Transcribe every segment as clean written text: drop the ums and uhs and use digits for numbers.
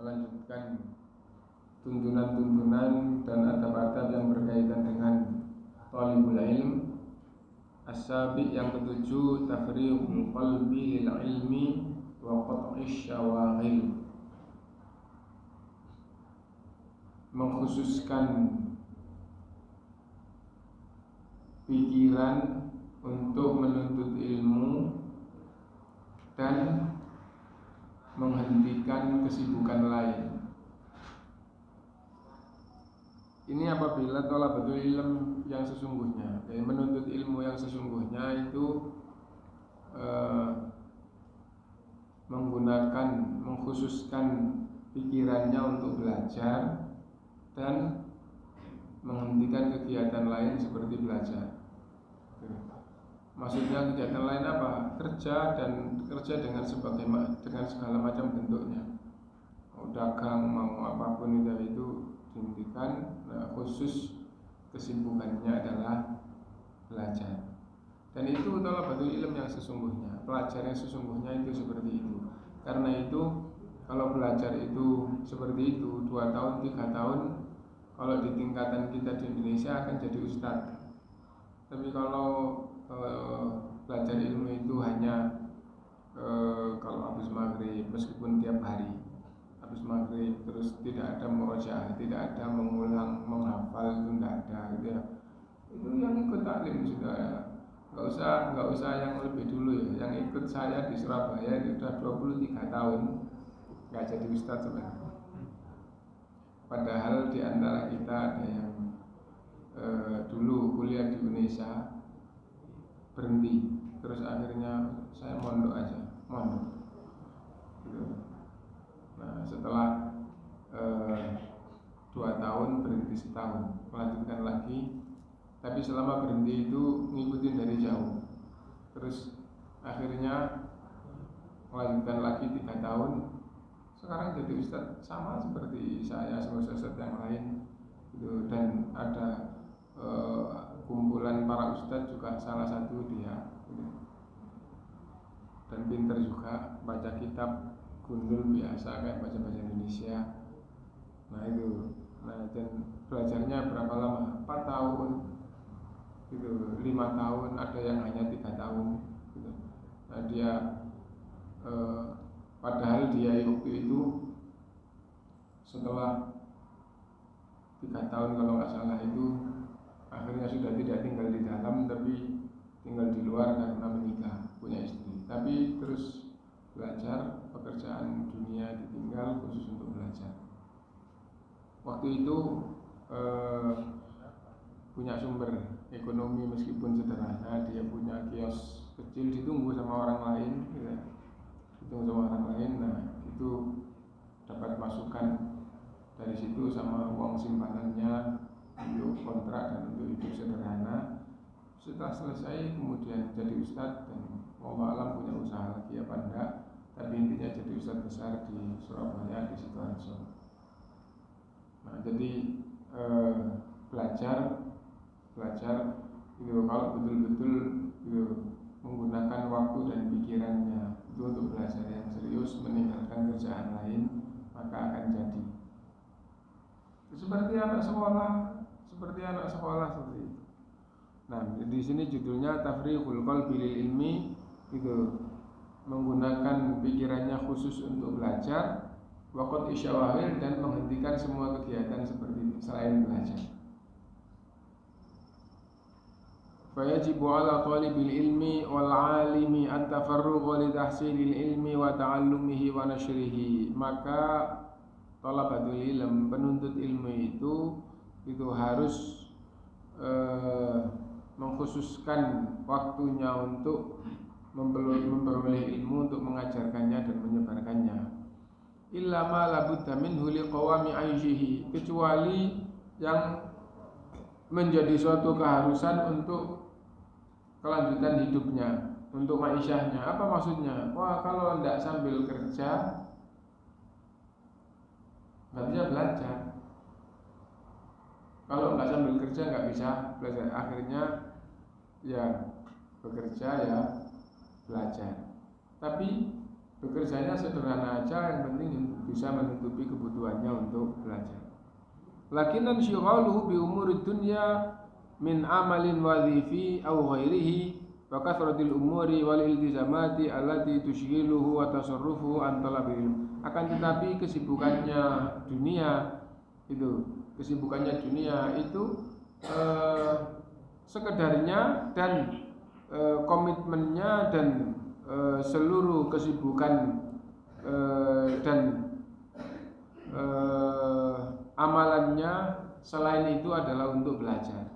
melanjutkan tuntunan-tuntunan dan adab-adab yang berkaitan dengan thalibul ilm. As-sabi yang ketujuh, tafrighul qalbi lil ilmi wa qat'ish syawaghil, mengkhususkan pikiran untuk menuntut ilmu dan menghentikan kesibukan lain. Ini apabila thalabatul ilm yang sesungguhnya, menuntut ilmu yang sesungguhnya itu mengkhususkan pikirannya untuk belajar dan menghentikan kegiatan lain seperti belajar. Maksudnya kegiatan lain apa? Kerja dengan segala macam bentuknya. Mau dagang, mau apapun itu dihentikan. Khusus kesibukannya adalah belajar. Dan itu thalabatul ilm yang sesungguhnya, pelajar yang sesungguhnya itu seperti itu. Karena itu kalau belajar itu seperti itu 2 tahun, 3 tahun, kalau di tingkatan kita di Indonesia akan jadi ustadz. Tapi kalau belajar ilmu itu hanya kalau habis maghrib, meskipun tiap hari habis maghrib terus tidak ada murojaah, tidak ada mengulang, menghafal, itu tidak ada gitu ya. Itu yang ikut taklim sudah. Nggak usah yang lebih dulu ya. Yang ikut saya di Surabaya itu sudah 23 tahun nggak jadi ustadz sebenarnya. Padahal di antara kita ada yang dulu kuliah di Indonesia berhenti, terus akhirnya saya mondok aja, gitu. Nah setelah 2 tahun berhenti setahun, melanjutkan lagi. Tapi selama berhenti itu ngikutin dari jauh. Terus akhirnya melanjutkan lagi 3 tahun. Sekarang jadi ustadz sama seperti saya, sama ustadz yang lain gitu. Dan ada kumpulan para ustadz juga salah satu dia gitu. Dan pinter juga, baca kitab gundul biasa kayak baca-baca Indonesia. Nah itu. Nah dan belajarnya berapa lama? 4 tahun gitu, 5 tahun, ada yang hanya 3 tahun gitu. Nah dia padahal dia waktu itu setelah 3 tahun kalau nggak salah itu akhirnya sudah tidak tinggal di dalam tapi tinggal di luar karena menikah, punya istri. Tapi terus belajar, pekerjaan dunia ditinggal khusus untuk belajar. Waktu itu punya sumber ekonomi meskipun sederhana, dia punya kios kecil, ditunggu sama orang lain ya. Ditunggu sama orang lain. Nah itu dapat masukan dari situ sama uang simpanannya untuk kontrak dan untuk hidup sederhana. Setelah selesai kemudian jadi ustadz dan wallahu alam punya usaha lagi apa enggak, tapi intinya jadi ustadz besar di Surabaya, di Sidoarjo. Nah jadi belajar itu kalau betul-betul menggunakan waktu dan pikirannya itu untuk belajar yang serius, meninggalkan kerjaan lain, maka akan jadi seperti anak sekolah seperti itu. Nah di sini judulnya tafrighul qalbi lil ilmi, itu menggunakan pikirannya khusus untuk belajar, waqt isyawahil, dan menghentikan semua kegiatan seperti itu selain belajar. Fayajibu ala talibil ilmi wal alimi at-tafarrugh li tahsilil ilmi wa ta'allumihi wa nashrihi. Maka thalabatul ilm, penuntut ilmu itu harus mengkhususkan waktunya untuk memperoleh ilmu, untuk mengajarkannya dan menyebarkannya. Illa ma la budda minhu liqawami 'aishihi, kecuali yang menjadi suatu keharusan untuk kelanjutan hidupnya, untuk ma'isyahnya. Apa maksudnya? Wah, kalau tidak sambil kerja nggak bisa belajar. Kalau nggak sambil kerja nggak bisa belajar. Akhirnya ya bekerja ya belajar. Tapi Bekerjanya sederhana aja, yang penting bisa menutupi kebutuhannya untuk belajar. Lakinan syughaluhu bi umuri dunya min amalin wadhifi aw ghairihi wa kathratil umuri wal iltizamati allati tushghiluhu wa tasarrufuhu an talabil ilm. Akan tetapi kesibukannya dunia itu sekedarnya dan komitmennya dan seluruh kesibukan dan amalannya selain itu adalah untuk belajar.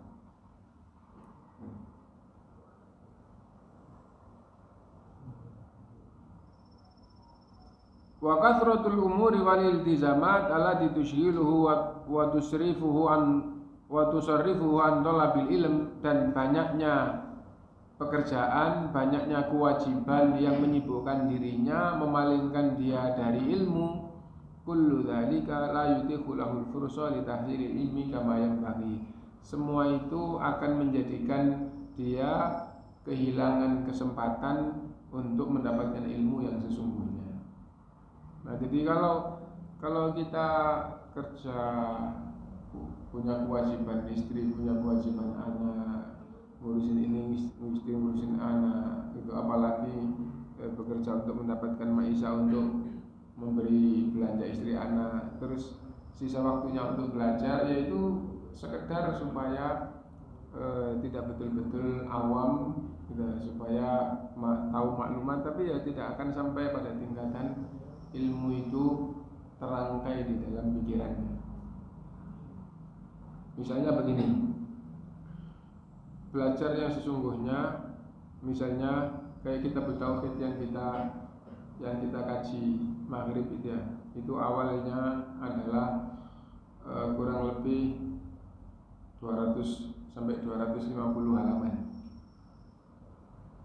Wa kathratul umuri wal iltizamat allati tushghiluhu wa tusarrifuhu an talabil ilm, dan banyaknya pekerjaan, banyaknya kewajiban yang menyibukkan dirinya, memalingkan dia dari ilmu. Kullu dzalika la yutiqu lahul fursa li tahsilil ilmi kama yanbaghi. Semua itu akan menjadikan dia kehilangan kesempatan untuk mendapatkan ilmu yang sesungguhnya. Nah, jadi kalau kita kerja, punya kewajiban istri, punya kewajiban anak, ngurusin ini, ngurusin anak, itu apalagi bekerja untuk mendapatkan maisha, untuk memberi belanja istri anak, terus sisa waktunya untuk belajar, yaitu sekedar supaya tidak betul-betul awam, supaya tahu maklumat, tapi ya tidak akan sampai pada tingkatan ilmu itu terangkai di dalam pikirannya. Misalnya begini, belajar yang sesungguhnya, misalnya kayak kita bertauhid yang kita kaji maghrib itu ya, itu awalnya adalah kurang lebih 200 sampai 250 halaman.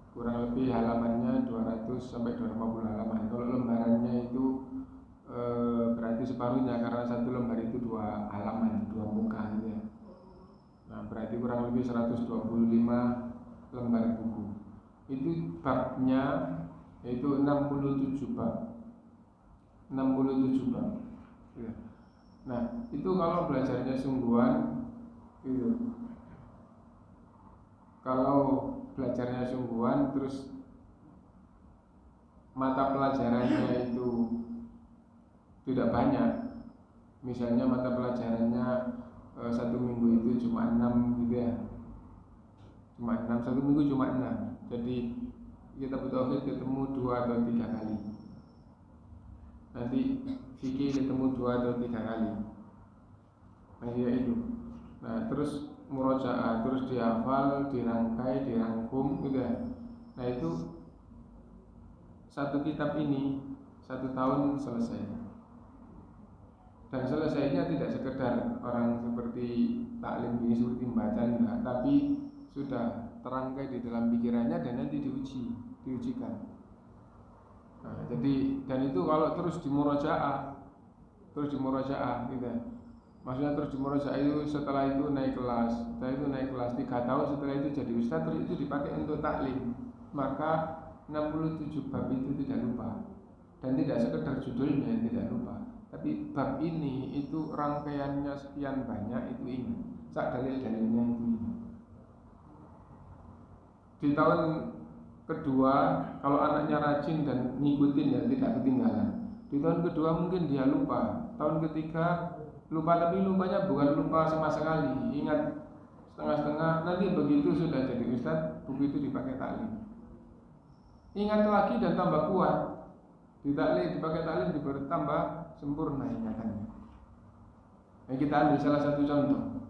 Kurang lebih halamannya 200 sampai 250 halaman. Kalau lembarannya itu berarti separuhnya, karena satu lembar itu 2 halaman, 2 muka gitu ya. Nah, berarti kurang lebih 125 lembar buku. Itu babnya yaitu 67 bab. 67 bab. Ya. Nah, itu kalau belajarnya sungguhan itu. Kalau belajarnya sungguhan, terus mata pelajarannya itu tidak banyak. Misalnya mata pelajarannya satu minggu itu cuma 6 gitu ya. Cuma 6, satu minggu cuma 6. Jadi kita bertauhid ketemu 2 atau 3 kali. Nanti fikih ketemu 2 atau 3 kali. Nah, ya itu. Nah, terus murojaah, terus dihafal, dirangkai, dirangkum gitu ya. Nah, itu satu kitab ini 1 tahun selesai. Dan selesainya tidak sekedar orang seperti taklim ini, seperti membaca enggak, tapi sudah terangkai di dalam pikirannya dan nanti diujikan. Nah, jadi dan itu kalau terus dimurojaah gitu. Maksudnya terus dimurojaah itu, setelah itu naik kelas, 3 tahun setelah itu jadi ustaz, terus itu dipakai untuk taklim. Maka 67 bab itu tidak lupa. Dan tidak sekedar judulnya yang tidak lupa, tapi bab ini itu rangkaiannya sekian banyak, itu ingat. Sak dalil-dalilnya itu ingat. Di tahun kedua, kalau anaknya rajin dan ngikutin ya tidak ketinggalan. Di tahun kedua mungkin dia lupa. Tahun ketiga lupa, tapi lupanya bukan lupa sama sekali, ingat setengah-setengah. Nanti begitu sudah jadi ustaz, buku itu dipakai taklim. Ingat lagi dan tambah kuat. Dipakai taklim tambah sempurna ingatannya. Nah, kita ambil salah satu contoh.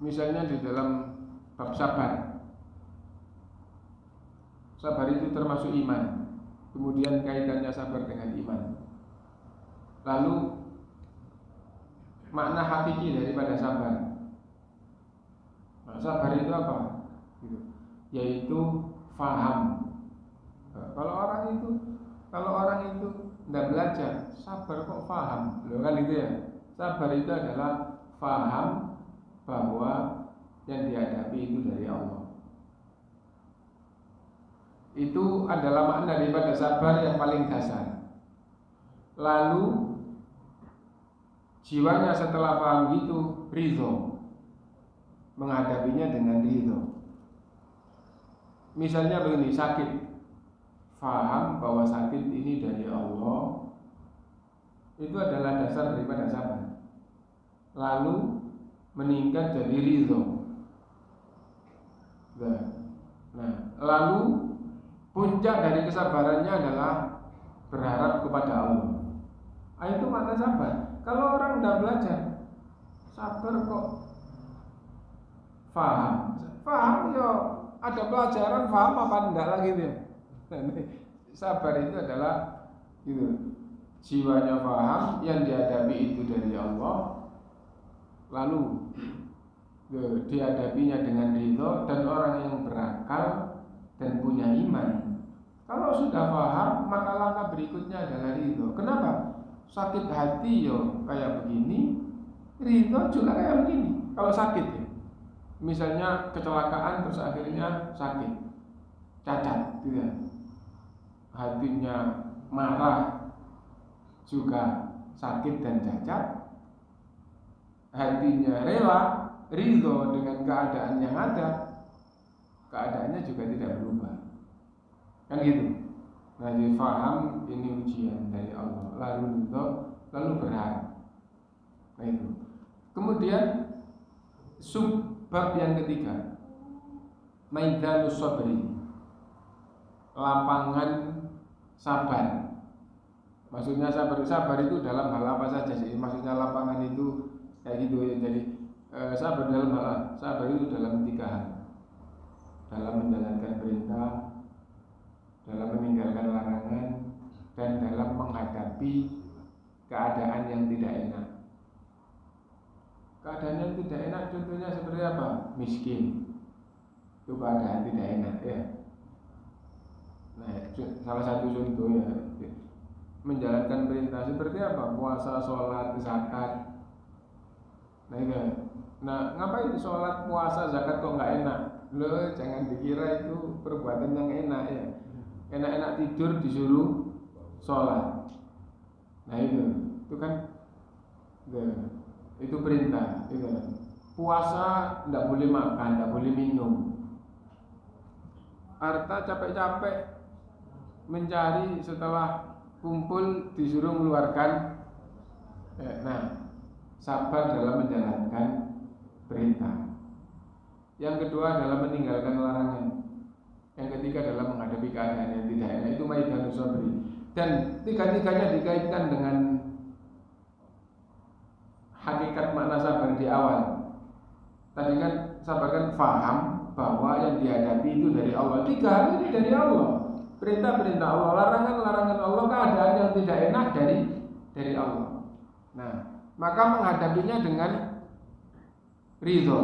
Misalnya di dalam bab sabar. Sabar itu termasuk iman. Kemudian kaitannya sabar dengan iman. Lalu makna hakiki daripada sabar. Nah, sabar itu apa? Yaitu faham. Kalau orang itu tidak belajar, sabar kok faham? Loh kan itu ya. Sabar itu adalah faham bahwa yang dihadapi itu dari Allah. itu adalah makna daripada sabar yang paling dasar. Lalu jiwanya setelah paham itu ridho, menghadapinya dengan ridho. Misalnya begini, sakit, paham bahwa sakit ini dari Allah, itu adalah dasar daripada sabar. Lalu meningkat jadi ridho. Nah, lalu puncak dari kesabarannya adalah berharap kepada Allah. Itu makna sabar. Kalau orang tidak belajar, sabar kok faham ya, ada pelajaran faham apa enggak lagi dia. Sabar itu adalah gitu, jiwanya faham, yang dihadapi itu dari Allah, lalu dihadapinya dengan ridho, dan orang yang berakal dan punya iman. Kalau sudah paham, maka langkah berikutnya adalah ridho. Kenapa? Sakit hati yo kayak begini, ridho juga kayak begini. Kalau sakit ya, misalnya kecelakaan terus akhirnya sakit, cacat, gitu ya. Hatinya marah juga sakit dan cacat, hatinya rela, ridho dengan keadaan yang ada, keadaannya juga tidak berubah, kan gitu. Nah, jadi faham ini ujian dari Allah, lalu ridho, lalu berharap. Nah itu. Kemudian subbab yang ketiga, maidanus sabri, lapangan sabar. Maksudnya sabar itu dalam hal apa saja sih? Maksudnya lapangan itu kayak gitu ya. Jadi sabar dalam hal, sabar itu dalam 3 hal. Dalam menjalankan perintah, dalam meninggalkan larangan, dan dalam menghadapi keadaan yang tidak enak. Keadaan yang tidak enak contohnya seperti apa? Miskin, itu keadaan tidak enak ya. Nah, salah satu contoh ya, menjalankan perintah seperti apa? Puasa, sholat, zakat. Nah, itu. Nah, ngapain sholat, puasa, zakat kok nggak enak? Loh, jangan dikira itu perbuatan yang enak ya. Enak-enak tidur disuruh sholat. Nah itu kan itu perintah. Itu. Puasa tidak boleh makan, tidak boleh minum. Harta capek-capek mencari, setelah kumpul disuruh mengeluarkan. Nah, sabar dalam menjalankan perintah. Yang kedua adalah meninggalkan larangan. Yang ketiga adalah menghadapi keadaan yang tidak enak. Itu maidanus sabri. Dan tiga-tiganya dikaitkan dengan hakikat makna sabar di awal. Tadi kan sabar kan faham bahwa yang dihadapi itu dari Allah. 3 hal ini dari Allah. Perintah-perintah Allah, larangan-larangan Allah, keadaan yang tidak enak dari Allah. Nah, maka menghadapinya dengan ridho.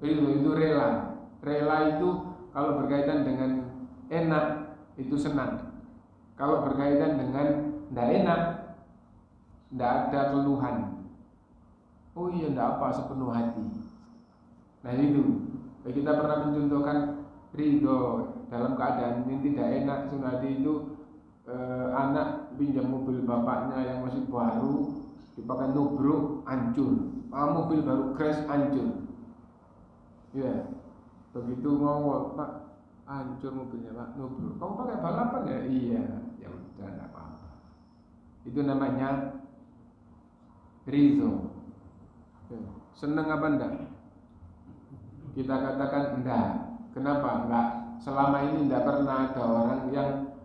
Ridho itu rela. Rela itu kalau berkaitan dengan enak itu senang. Kalau berkaitan dengan tidak enak, tidak ada keluhan. Oh iya, tidak apa, sepenuh hati. Nah itu, kita pernah mencontohkan ridho dalam keadaan yang tidak enak. Sunati itu anak pinjam mobil bapaknya yang masih baru, dipakai nubruk, hancur. Mobil baru crash, hancur. Ya, begitu mau Pak, hancur mobilnya Pak, nubruk. Kamu pakai balapan ya? Iya, ya udah tidak apa-apa. Itu namanya ridho. Senang apa enggak? Kita katakan enggak. Kenapa? Enggak. Selama ini enggak pernah ada orang yang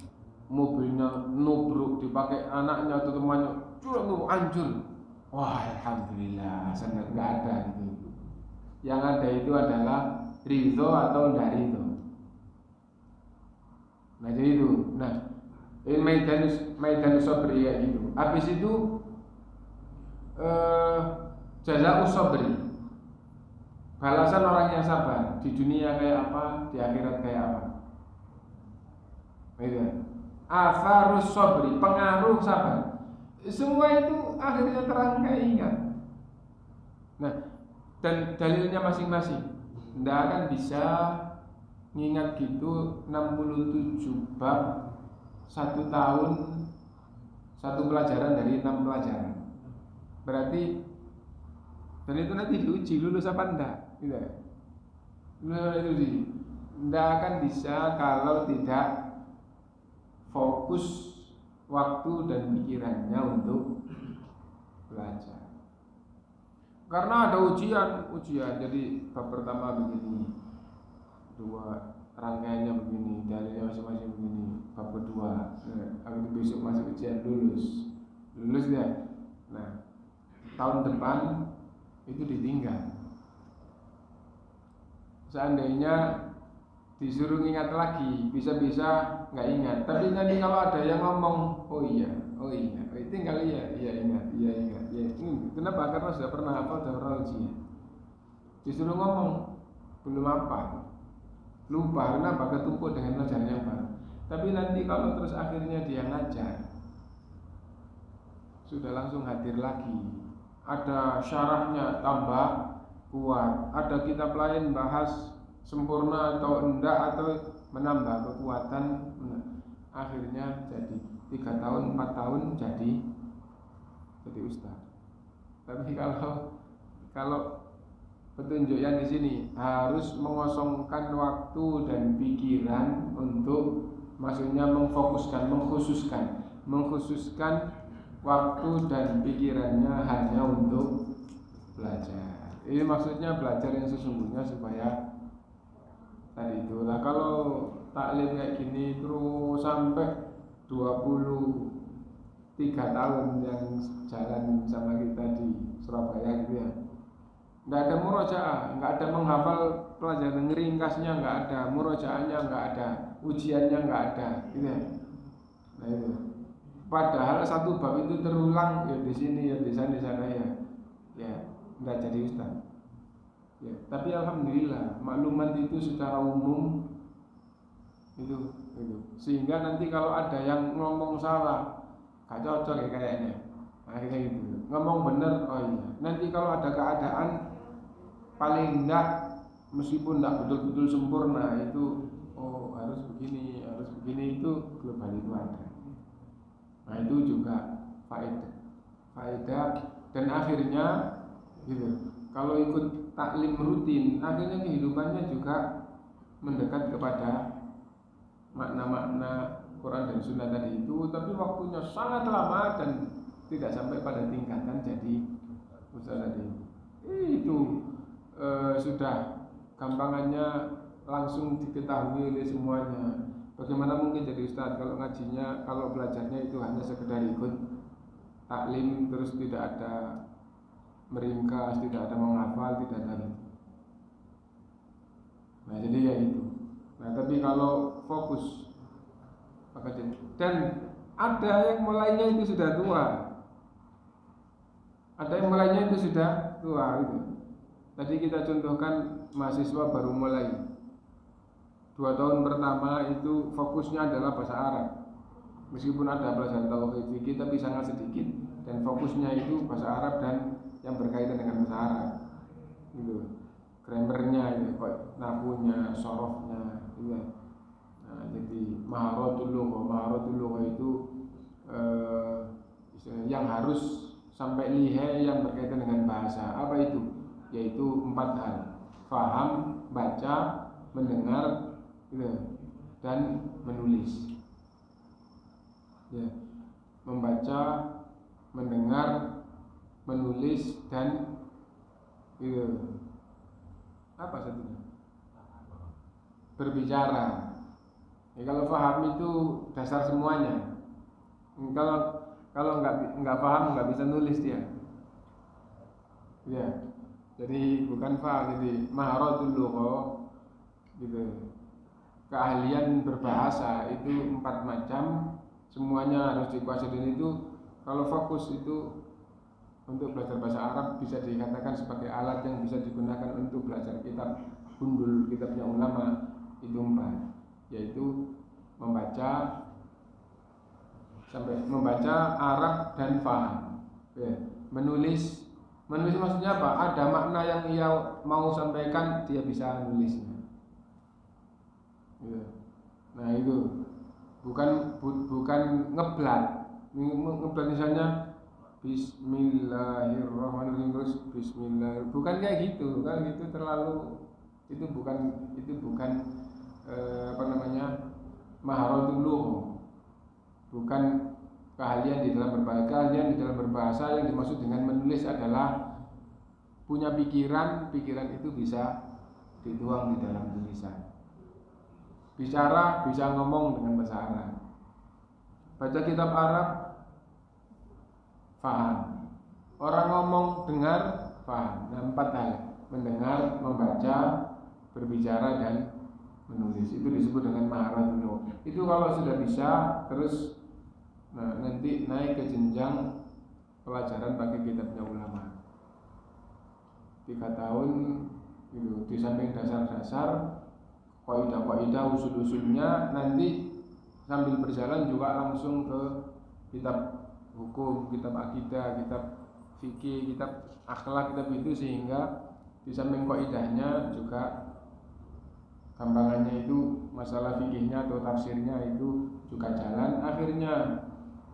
mobilnya nubruk, dipakai anaknya atau temannya, curang hancur. Wah, alhamdulillah, senang, enggak ada gitu. Yang ada itu adalah ridho atau enggak ridho. Nah jadi itu. Nah, ini maidanus sabri ya gitu. Habis itu jazaa'us sabri, balasan orang yang sabar di dunia kayak apa, di akhirat kayak apa. Gitu. Atharus sabri, pengaruh sabar. Semua itu akhirnya terangkai ingat. Nah, dan dalilnya masing-masing. Tidak akan bisa ngingat gitu 67 bab 1 tahun, 1 pelajaran dari 6 pelajaran. Berarti dan itu nanti diuji lulus apa enggak, gitu. Nah, itu sih. Enggak akan bisa kalau tidak fokus waktu dan pikirannya untuk belajar. Karena ada ujian. Jadi bab pertama begini, dua rangkaiannya begini, dalilnya masing-masing begini. Bab kedua, habis itu besok masuk ujian lulus ya. Nah, tahun depan itu ditinggal. Seandainya disuruh ingat lagi, bisa-bisa nggak ingat. Tapi nanti kalau ada yang ngomong, oh iya, tinggal ingat. Kenapa? Karena sudah pernah hafal, sudah pernah ujian. Disuruh ngomong, belum apa, lupa. Kenapa? Ketumpuk dengan pelajaran yang baru. Tapi nanti kalau terus akhirnya dia ngajar, sudah langsung hadir lagi. Ada syarahnya tambah kuat, ada kitab lain bahas sempurna atau enggak atau menambah kekuatan. Akhirnya jadi 3 tahun 4 tahun jadi ustaz. Tapi kalau petunjuk yang di sini harus mengosongkan waktu dan pikiran untuk, maksudnya mengkhususkan waktu dan pikirannya hanya untuk belajar. Ini maksudnya belajar yang sesungguhnya supaya tadi itulah. Kalau taklim kayak gini terus sampai 23 tahun yang jalan sama kita di Surabaya gitu ya, nggak ada murojaah, nggak ada menghafal pelajaran ringkasnya, nggak ada murojaahnya, nggak ada ujiannya, nggak ada gitu ya. Nah itu. Padahal 1 bab itu terulang ya di sini ya di sana ya nggak jadi ustaz. Ya, tapi alhamdulillah maklumat itu secara umum itu. Sehingga nanti kalau ada yang ngomong salah, gak cocok ya kayaknya. Akhirnya gitu. Ngomong bener, oh iya. Nanti kalau ada keadaan paling enggak, meskipun enggak betul-betul sempurna itu, oh harus begini itu global itu ada. Nah itu juga faedah dan akhirnya gitu. Kalau ikut taklim rutin, akhirnya kehidupannya juga mendekat kepada makna-makna Quran dan Sunnah tadi itu, tapi waktunya sangat lama dan tidak sampai pada tingkatan jadi ustaz tadi. Itu sudah gampangannya langsung diketahui oleh semuanya. Bagaimana mungkin jadi ustaz kalau ngajinya, kalau belajarnya itu hanya sekedar ikut taklim terus tidak ada meringkas, tidak ada menghafal, tidak ada itu. Nah jadi ya itu. Nah tapi kalau fokus maka jadi. Dan ada yang mulainya itu sudah tua, ada yang mulainya itu sudah tua gitu. Tadi kita contohkan mahasiswa baru mulai 2 tahun pertama itu fokusnya adalah bahasa Arab. Meskipun ada pelajaran tauhid fikih tapi sangat sedikit, dan fokusnya itu bahasa Arab dan yang berkaitan dengan bahasa Arab. Gitu. Grammarnya itu, nahwunya, sorofnya, gitu. Nah, jadi maharatul lugha itu yang harus sampai lihai yang berkaitan dengan bahasa. Apa itu? Yaitu 4 hal: faham, baca, mendengar, gitu, dan menulis. Ya, membaca, mendengar, menulis, dan gitu. Apa satunya? Berbicara. Ya, kalau paham itu dasar semuanya. Kalau nggak paham nggak bisa nulis dia. Ya, jadi bukan paham, jadi maharatul lugha gitu. Keahlian berbahasa itu 4 macam, semuanya harus dikuasai. Dan itu kalau fokus itu untuk belajar bahasa Arab bisa dikatakan sebagai alat yang bisa digunakan untuk belajar kitab gundul, kitabnya ulama itu 4, yaitu membaca Arab dan faham. Ya. Menulis maksudnya apa? Ada makna yang ia mau sampaikan, dia bisa nulisnya. Ya. Nah itu bukan ngeblat. Ngeblat misalnya Bismillahirrahmanirrahim terus Bismillah, bukan kayak gitu kan, itu bukan apa namanya, maharatul lugh, bukan keahlian di dalam berbahasa. Keahlian di dalam berbahasa yang dimaksud dengan menulis adalah punya pikiran itu bisa dituang di dalam tulisan. Bicara bisa ngomong dengan bahasa Arab, baca kitab Arab paham, orang ngomong dengar paham. Nah, 4 hal: mendengar, membaca, berbicara, dan menulis. Itu disebut dengan maharatul lugh. Itu kalau sudah bisa, terus nanti naik ke jenjang pelajaran pakai kitabnya ulama 3 tahun gitu. Di samping dasar-dasar, kaidah-kaidah, usul-usulnya, nanti sambil berjalan juga langsung ke kitab hukum, kitab akidah, kitab fikih, kitab akhlak, kitab itu, sehingga di samping kaidahnya juga gampangannya itu masalah fikihnya atau tafsirnya itu juga jalan. Akhirnya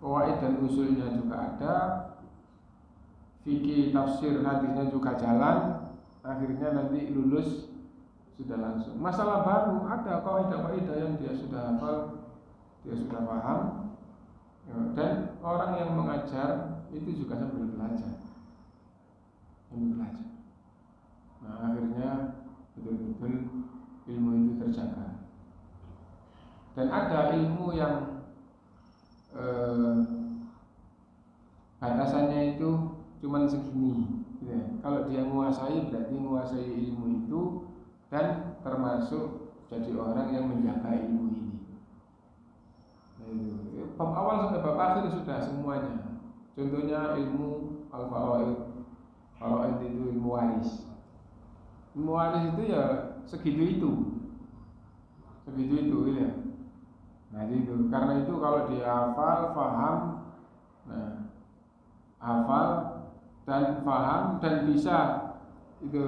kawaid dan usulnya juga ada, fikih, tafsir, hadisnya juga jalan. Akhirnya nanti lulus sudah langsung. Masalah baru ada kaidah-kaidah yang dia sudah hafal, dia sudah paham, dan orang yang mengajar itu juga sambil belajar. Nah, akhirnya betul-betul ilmu itu terjaga. Dan ada ilmu yang batasannya itu cuman segini, gitu ya. Kalau dia menguasai, berarti menguasai ilmu itu dan termasuk jadi orang yang menjaga ilmu ini. Bab awal sampai bab akhir sudah semuanya. Contohnya ilmu al-faraid. Faraid itu ilmu waris. Ilmu waris itu ya segitu ya. Nah itu, karena itu kalau dia hafal, paham, hafal dan paham dan bisa itu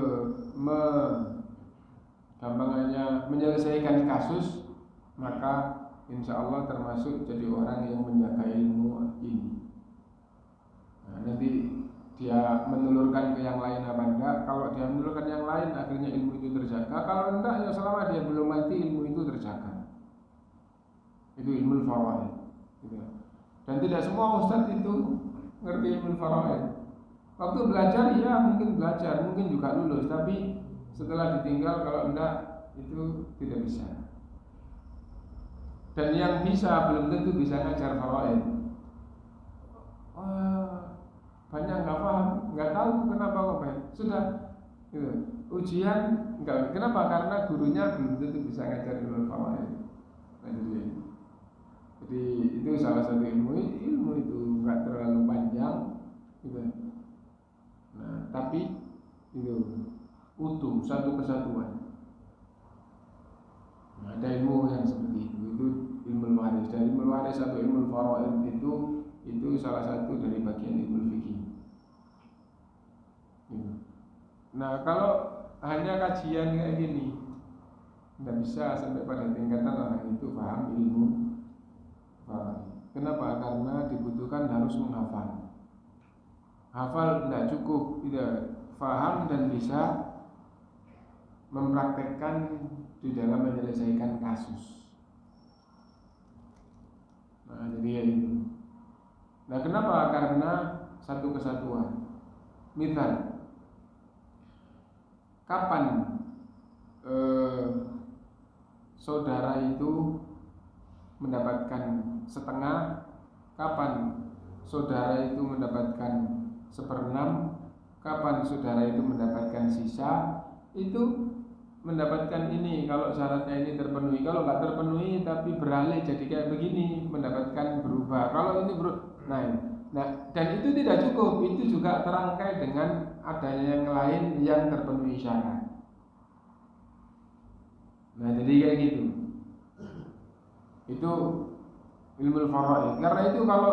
gampangannya menyelesaikan kasus, maka insya Allah termasuk jadi orang yang menjaga ilmu ini. Nah, nanti dia menulurkan ke yang lain apa enggak. Kalau dia menulurkan yang lain, akhirnya ilmu itu terjaga. Kalau enggak, ya selama dia belum mati, ilmu itu terjaga. Itu ilmu faraid, gitu. Dan tidak semua ustadz itu ngerti ilmu faraid. Waktu belajar, ya mungkin belajar, mungkin juga lulus, tapi setelah ditinggal, kalau enggak, itu tidak bisa. Dan yang bisa belum tentu bisa ngajar faraid. Banyak nggak paham, nggak tahu kenapa kok baik. Sudah gitu. Ujian enggak, kenapa? Karena gurunya belum tentu bisa ngajar ilmu faraid. Jadi itu salah satu ilmu itu nggak terlalu panjang, gitu. Nah, tapi itu utuh, satu kesatuan. Nah, ada ilmu yang seperti itu ilmu waris. Dan ilmu waris atau ilmu faraid itu salah satu dari bagian ilmu fikih. Nah, kalau hanya kajian kayak gini, tidak bisa sampai pada tingkatan orang itu paham ilmu faraid. Kenapa? Karena dibutuhkan harus menghafal. Hafal tidak cukup, tidak paham dan bisa mempraktekkan di dalam menyelesaikan kasus. Nah, jadi ya itu. Nah, kenapa? Karena satu kesatuan. Misal, kapan saudara itu mendapatkan setengah, kapan saudara itu mendapatkan 1/6, kapan saudara itu mendapatkan sisa, itu mendapatkan ini kalau syaratnya ini terpenuhi. Kalau nggak terpenuhi tapi beralih jadi kayak begini, mendapatkan berubah. Kalau ini nah, dan itu tidak cukup, itu juga terangkai dengan adanya yang lain yang terpenuhi syarat. Nah, jadi kayak gitu. Itu ilmu faraid. Karena itu kalau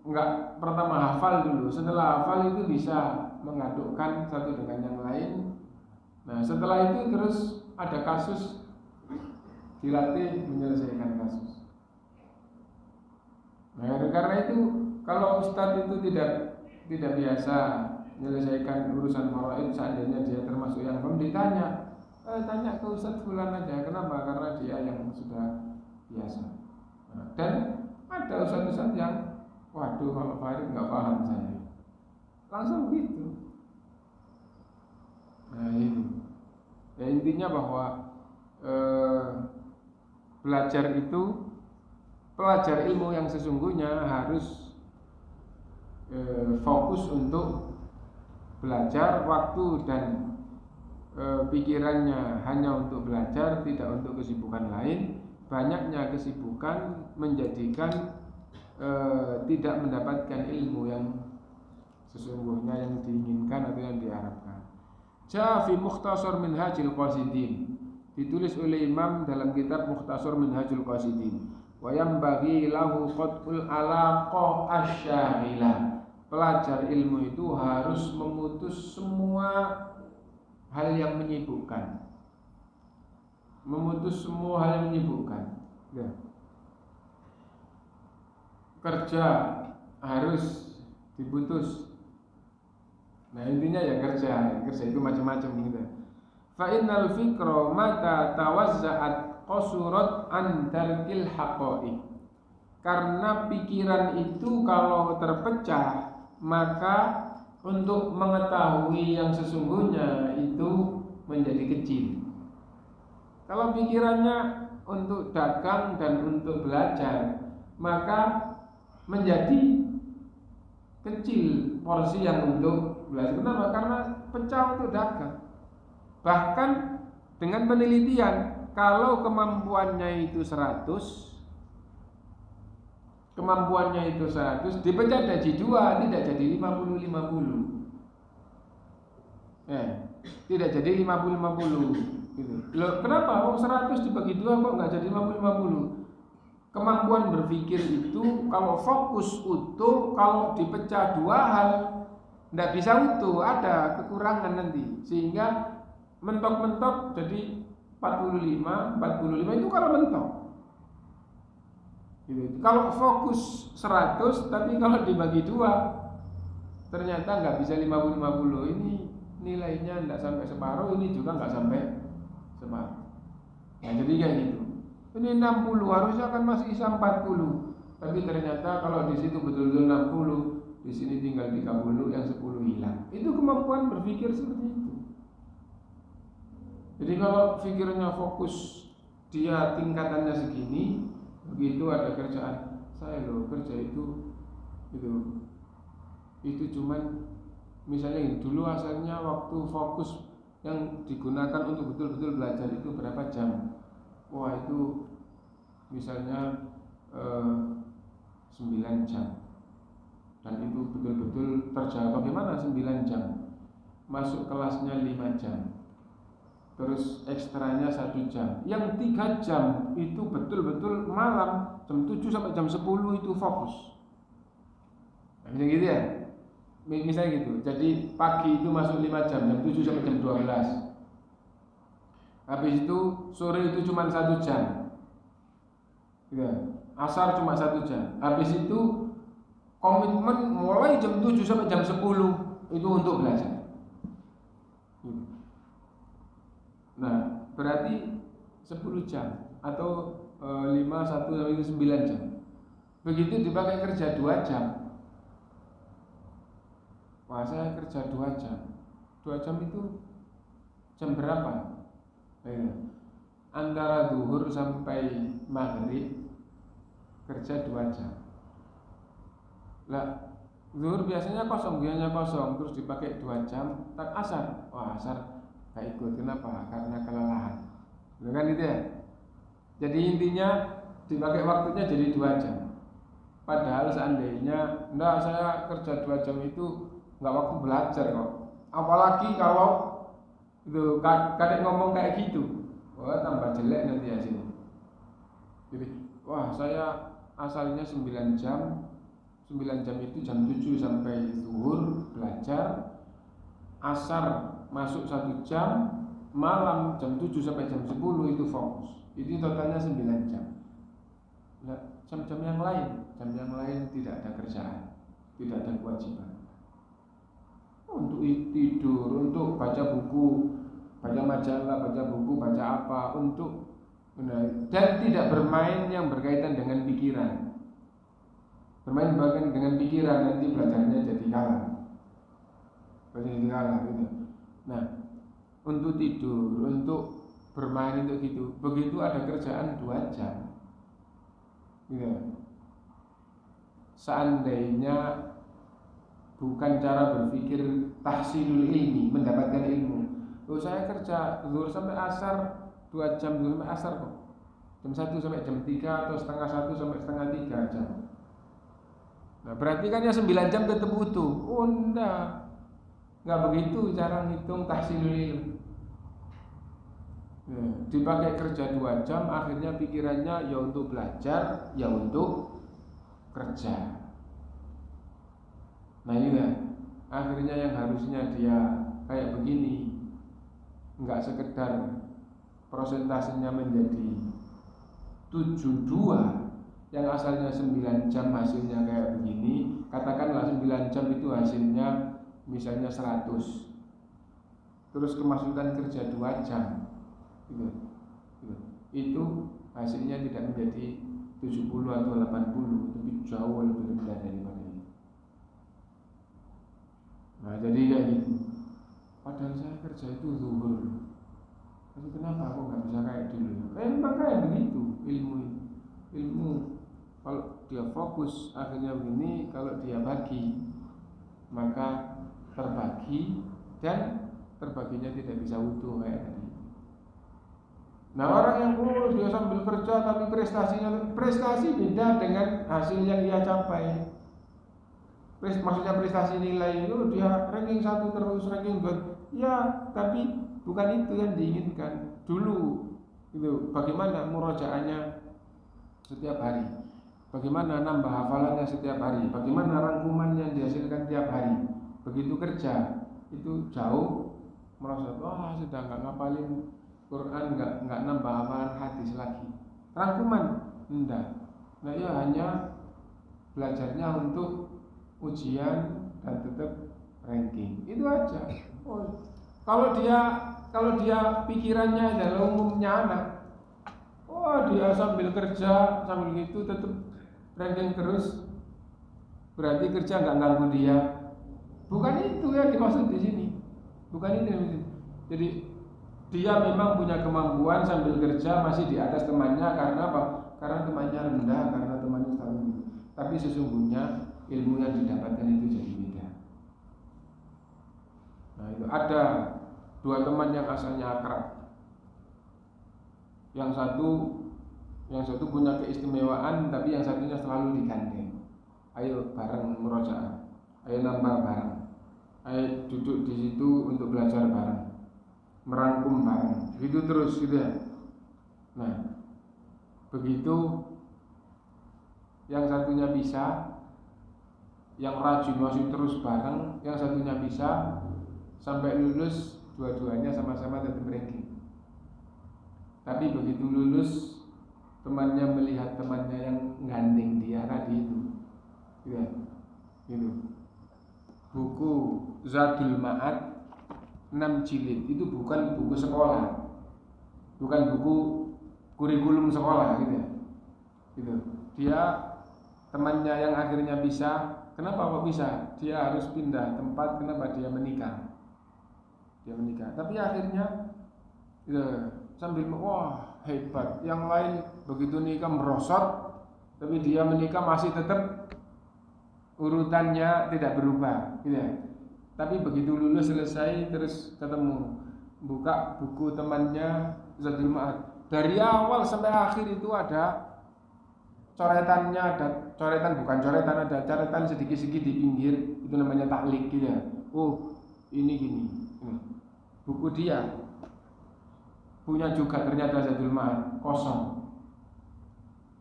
enggak pertama hafal dulu, setelah hafal itu bisa mengadukkan satu dengan yang lain. Nah, setelah itu terus ada kasus dilatih menyelesaikan kasus. Nah, karena itu kalau ustadz itu tidak biasa menyelesaikan urusan faraid, seandainya dia termasuk yang ditanya, tanya ke ustadz fulan aja. Kenapa? Karena dia yang sudah biasa. Nah, dan ada ustadz yang, waduh kalau faraid nggak paham saya, langsung gitu. Nah itu. Ya, intinya bahwa belajar itu, pelajar ilmu yang sesungguhnya harus fokus untuk belajar, waktu dan pikirannya hanya untuk belajar, tidak untuk kesibukan lain. Banyaknya kesibukan menjadikan tidak mendapatkan ilmu yang sesungguhnya yang diinginkan atau yang diharapkan. Ja'a fi Mukhtasar Minhajul Qasidin, ditulis oleh Imam dalam kitab Mukhtasar Minhajul Qasidin. Wa yanbaghi lahu qat'ul alaqah asy-syaghilah. Pelajar ilmu itu harus memutus semua hal yang menyibukkan. Memutus semua hal yang menyibukkan. Ya. Kerja harus diputus. Nah intinya ya kerja itu macam-macam gitu. Fa innal fikra mata tawazza'at qasurat an tarkil haqa'iq. Karena pikiran itu kalau terpecah, maka untuk mengetahui yang sesungguhnya itu menjadi kecil. Kalau pikirannya untuk dagang dan untuk belajar, maka menjadi kecil porsi yang untuk belajar. Kenapa? Karena pecah untuk dagang. Bahkan dengan penelitian, kalau kemampuannya itu 100, dipecah jadi 2, tidak jadi 50-50. Tidak jadi 50-50 gitu. Loh, kenapa? 100 dibagi 2 kok nggak jadi 50-50? Kemampuan berpikir itu kalau fokus utuh, kalau dipecah 2 hal tidak bisa utuh, ada kekurangan nanti. Sehingga mentok-mentok jadi 45 itu kalau mentok. Gitu. Kalau fokus 100, tapi kalau dibagi 2 ternyata nggak bisa 50-50. Ini nilainya tidak sampai separuh, ini juga nggak sampai separuh. Nah jadi kayak gitu. Ini 60 harusnya kan masih bisa 40, tapi ternyata kalau di situ betul-betul 60, di sini tinggal 30, yang 10 hilang. Itu kemampuan berpikir seperti itu. Jadi kalau pikirnya fokus, dia tingkatannya segini, begitu ada kerjaan, saya loh kerja itu cuman misalnya dulu asalnya waktu fokus yang digunakan untuk betul-betul belajar itu berapa jam? Wah itu misalnya 9 jam, dan itu betul-betul terjawab. Bagaimana 9 jam? Masuk kelasnya 5 jam, terus ekstranya 1 jam. Yang 3 jam itu betul-betul malam jam 7 sampai jam 10 itu fokus. Nah, gitu ya. Misalnya gitu. Jadi pagi itu masuk 5 jam 7 sampai jam 12. Habis itu sore itu cuma 1 jam. Ya, asar cuma 1 jam. Habis itu komitmen mulai jam 7 sampai jam 10 itu untuk belajar. Nah, berarti 10 jam atau 5, 1 sampai 9 jam. Begitu dipakai kerja 2 jam. Wah, saya kerja 2 jam. 2 jam itu jam berapa? Antara zuhur sampai maghrib kerja 2 jam. Lah, zuhur biasanya kosong, terus dipakai 2 jam, tak asar. Wah, asar gak ikut. Kenapa? Karena kelelahan. Kan gitu ya. Jadi intinya dipakai waktunya jadi 2 jam. Padahal seandainya saya kerja 2 jam itu nggak waktu belajar kok. Apalagi kalau itu kadang ngomong kayak gitu, wah tambah jelek nanti hasilnya. Jadi, wah saya asalnya 9 jam. 9 jam itu jam 7 sampai zuhur belajar, asar masuk 1 jam, malam jam 7 sampai jam 10 itu fokus. Itu totalnya 9 jam. Nah, jam-jam yang lain tidak ada kerjaan, tidak ada kewajiban. Untuk tidur, untuk baca buku, baca majalah, baca buku, baca apa, untuk dan tidak bermain yang berkaitan dengan pikiran. Bermain bagian dengan pikiran nanti belajarnya jadi kalah. Gitu. Nah, untuk tidur, untuk bermain itu gitu. Begitu ada kerjaan 2 jam. Gitu. Seandainya bukan cara berpikir tahsilul ilmi, mendapatkan ilmu. Saya kerja zuhur sampai asar 2 jam, zuhur sampai asar kok. Jam 1 sampai jam 3 atau setengah 1 sampai setengah 3 jam. Nah, berarti kan ya 9 jam tetap utuh. Oh enggak begitu cara ngitung tahsilul ilmi. Dipakai kerja 2 jam, akhirnya pikirannya ya untuk belajar, ya untuk kerja. Nah iya, akhirnya yang harusnya dia kayak begini, enggak sekedar prosentasenya menjadi 72, yang asalnya 9 jam hasilnya kayak begini, katakanlah 9 jam itu hasilnya misalnya 100, terus kemasukan kerja 2 jam gitu. Itu hasilnya tidak menjadi 70 atau 80, tapi jauh lebih rendah daripada itu. Nah jadi kayak gitu. Padahal saya kerja itu zuhur, tapi kenapa aku nggak bisa kayak dulu? Memang kayak begitu ilmu kalau dia fokus akhirnya begini, kalau dia bagi maka terbagi, dan terbaginya tidak bisa utuh kayak tadi. Nah orang yang dia sambil kerja tapi prestasi beda dengan hasil yang ia capai. Maksudnya prestasi nilai itu dia ranking 1 terus, ranking 2, ya tapi bukan itu yang diinginkan dulu. Itu bagaimana murojaahnya setiap hari, bagaimana nambah hafalannya setiap hari, bagaimana rangkuman yang dihasilkan tiap hari. Begitu kerja itu jauh merasa sudah nggak ngapalin Quran, nggak nambah hafalan hadis lagi, rangkuman enggak. Nah ya hanya belajarnya untuk ujian dan tetap ranking, itu aja. Kalau dia pikirannya adalah umumnya anak, dia sambil kerja sambil gitu tetap ranking terus, berarti kerja nggak ganggu dia. Bukan itu yang dimaksud di sini, bukan ini. Jadi dia memang punya kemampuan sambil kerja masih di atas temannya, karena apa? Karena temannya rendah, karena temannya standar. Tapi sesungguhnya ilmu yang didapatkan itu jadi beda. Nah itu ada 2 teman yang asalnya akrab. Yang satu punya keistimewaan, tapi yang satunya selalu digandeng. Ayo bareng murojaah, ayo nambah bareng, ayo duduk di situ untuk belajar bareng, merangkum bareng, gitu terus gitu ya. Nah begitu yang satunya bisa, yang rajin masih terus bareng, yang satunya bisa sampai lulus, dua-duanya sama-sama tetap ranking. Tapi begitu lulus, temannya melihat temannya yang gandeng dia tadi itu, ya, gitu. Buku Zadul Ma'ad 6 jilid itu bukan buku sekolah, bukan buku kurikulum sekolah gitu ya. Gitu. Dia temannya yang akhirnya bisa, kenapa kok bisa? Dia harus pindah tempat, kenapa dia menikah? Dia menikah, tapi akhirnya ya, sambil hebat. Yang lain begitu nikah merosot, tapi dia menikah masih tetap urutannya tidak berubah, gitu ya. Tapi begitu lulus selesai terus ketemu, buka buku temannya Zadul Ma'ad, dari awal sampai akhir itu ada coretannya, ada coretan sedikit-sedikit di pinggir, itu namanya taklik gitu ya. Ini gini. Buku dia punya juga ternyata Zadul Ma'ad kosong,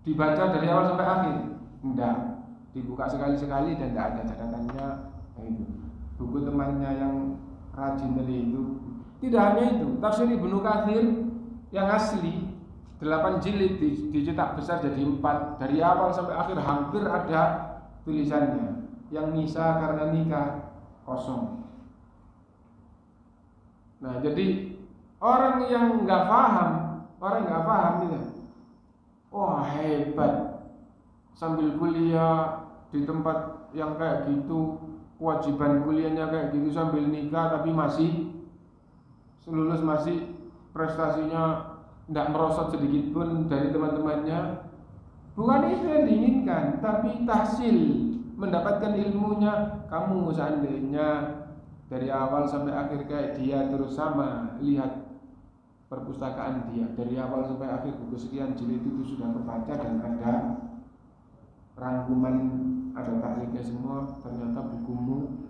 dibaca dari awal sampai akhir enggak, dibuka sekali-sekali dan tidak ada catatannya. Nah itu buku temannya yang rajin tadi itu. Tidak hanya itu, tafsir Ibnu Katsir yang asli 8 jilid dicetak besar jadi 4. Dari awal sampai akhir hampir ada tulisannya. Yang nisa karena nikah kosong. Nah, jadi orang yang nggak paham gitu. Wah, hebat. Sambil kuliah di tempat yang kayak gitu, kewajiban kuliahnya kayak gitu sambil nikah, tapi masih lulus masih prestasinya tidak merosot sedikit pun dari teman-temannya. Bukan itu yang diinginkan, tapi tahsil, mendapatkan ilmunya. Kamu seandainya dari awal sampai akhir kayak dia terus sama, lihat perpustakaan dia dari awal sampai akhir buku sekian jilid itu sudah terbaca dan ada rangkuman, ada tahlilnya semua, ternyata bukumu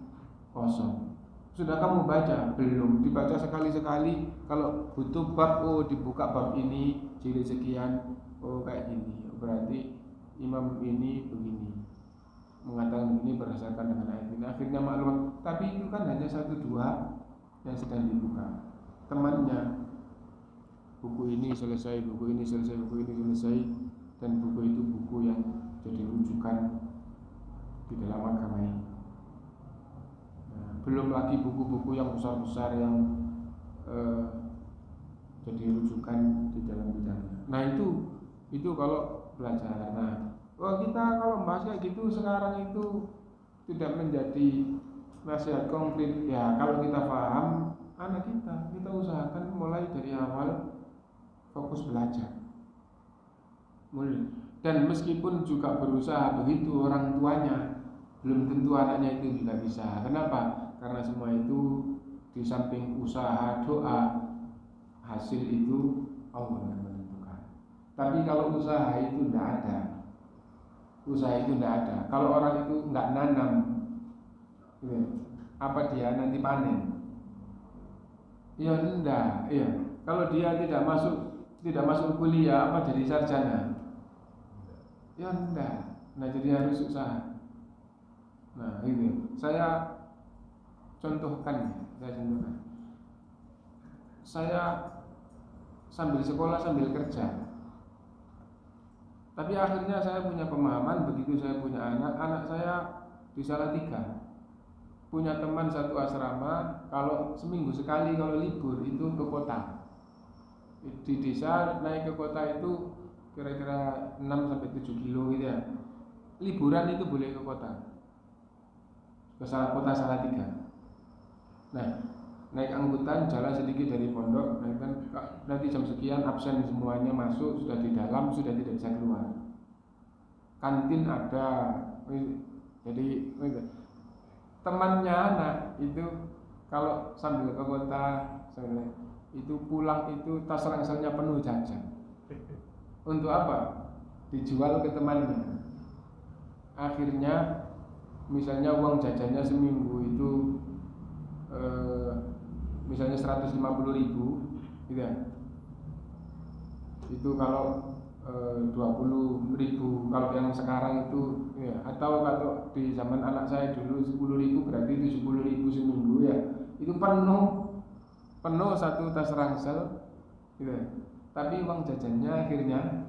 kosong. Sudah kamu baca? Belum. Dibaca sekali-sekali. Kalau butuh bab, oh dibuka bab ini jilid sekian, oh kayak gini. Berarti imam ini begini, mengatakan ini berdasarkan dengan ayat ini. Akhirnya maklumat. Tapi itu kan hanya 1-2 yang sedang dibuka. Temannya buku ini selesai, buku ini selesai, buku ini selesai, dan buku itu buku yang jadi rujukan di dalam agama ini. Belum lagi buku-buku yang besar-besar yang jadi rujukan di dalam bidangnya. Nah itu kalau belajar. Nah, kita kalau bahas kayak gitu sekarang itu tidak menjadi nasihat konkret. Ya kalau kita paham, anak kita usahakan mulai dari awal fokus belajar. Dan meskipun juga berusaha begitu orang tuanya, belum tentu anaknya itu juga bisa. Kenapa? Karena semua itu di samping usaha, doa, hasil itu Allah yang menentukan. Tapi kalau usaha itu tidak ada, kalau orang itu nggak nanam, apa dia nanti panen? Ya enggak. Iya. Kalau dia tidak masuk kuliah, apa jadi sarjana? Ya enggak. Nah jadi harus usaha. Nah ini saya contohkan. Saya sambil sekolah sambil kerja. Tapi akhirnya saya punya pemahaman, begitu saya punya anak saya di Salatiga punya teman satu asrama. Kalau seminggu sekali kalau libur itu ke kota. Di desa naik ke kota itu kira-kira 6-7 kilo gitu ya. Liburan itu boleh ke kota. Ke kota Salatiga. Nah, naik angkutan jalan sedikit dari pondok, nanti jam sekian absen semuanya, masuk sudah di dalam, sudah tidak bisa keluar. Kantin ada. Jadi temannya anak itu kalau sambil ke kota itu pulang itu tas rangselnya penuh jajan. Untuk apa? Dijual ke temannya. Akhirnya misalnya uang jajannya seminggu itu misalnya 150.000 gitu ya. Itu kalau 20.000 kalau yang sekarang itu ya. Atau kalau di zaman anak saya dulu 10.000 berarti itu 10.000 seminggu ya. Itu penuh satu tas ransel gitu ya. Tapi uang jajannya akhirnya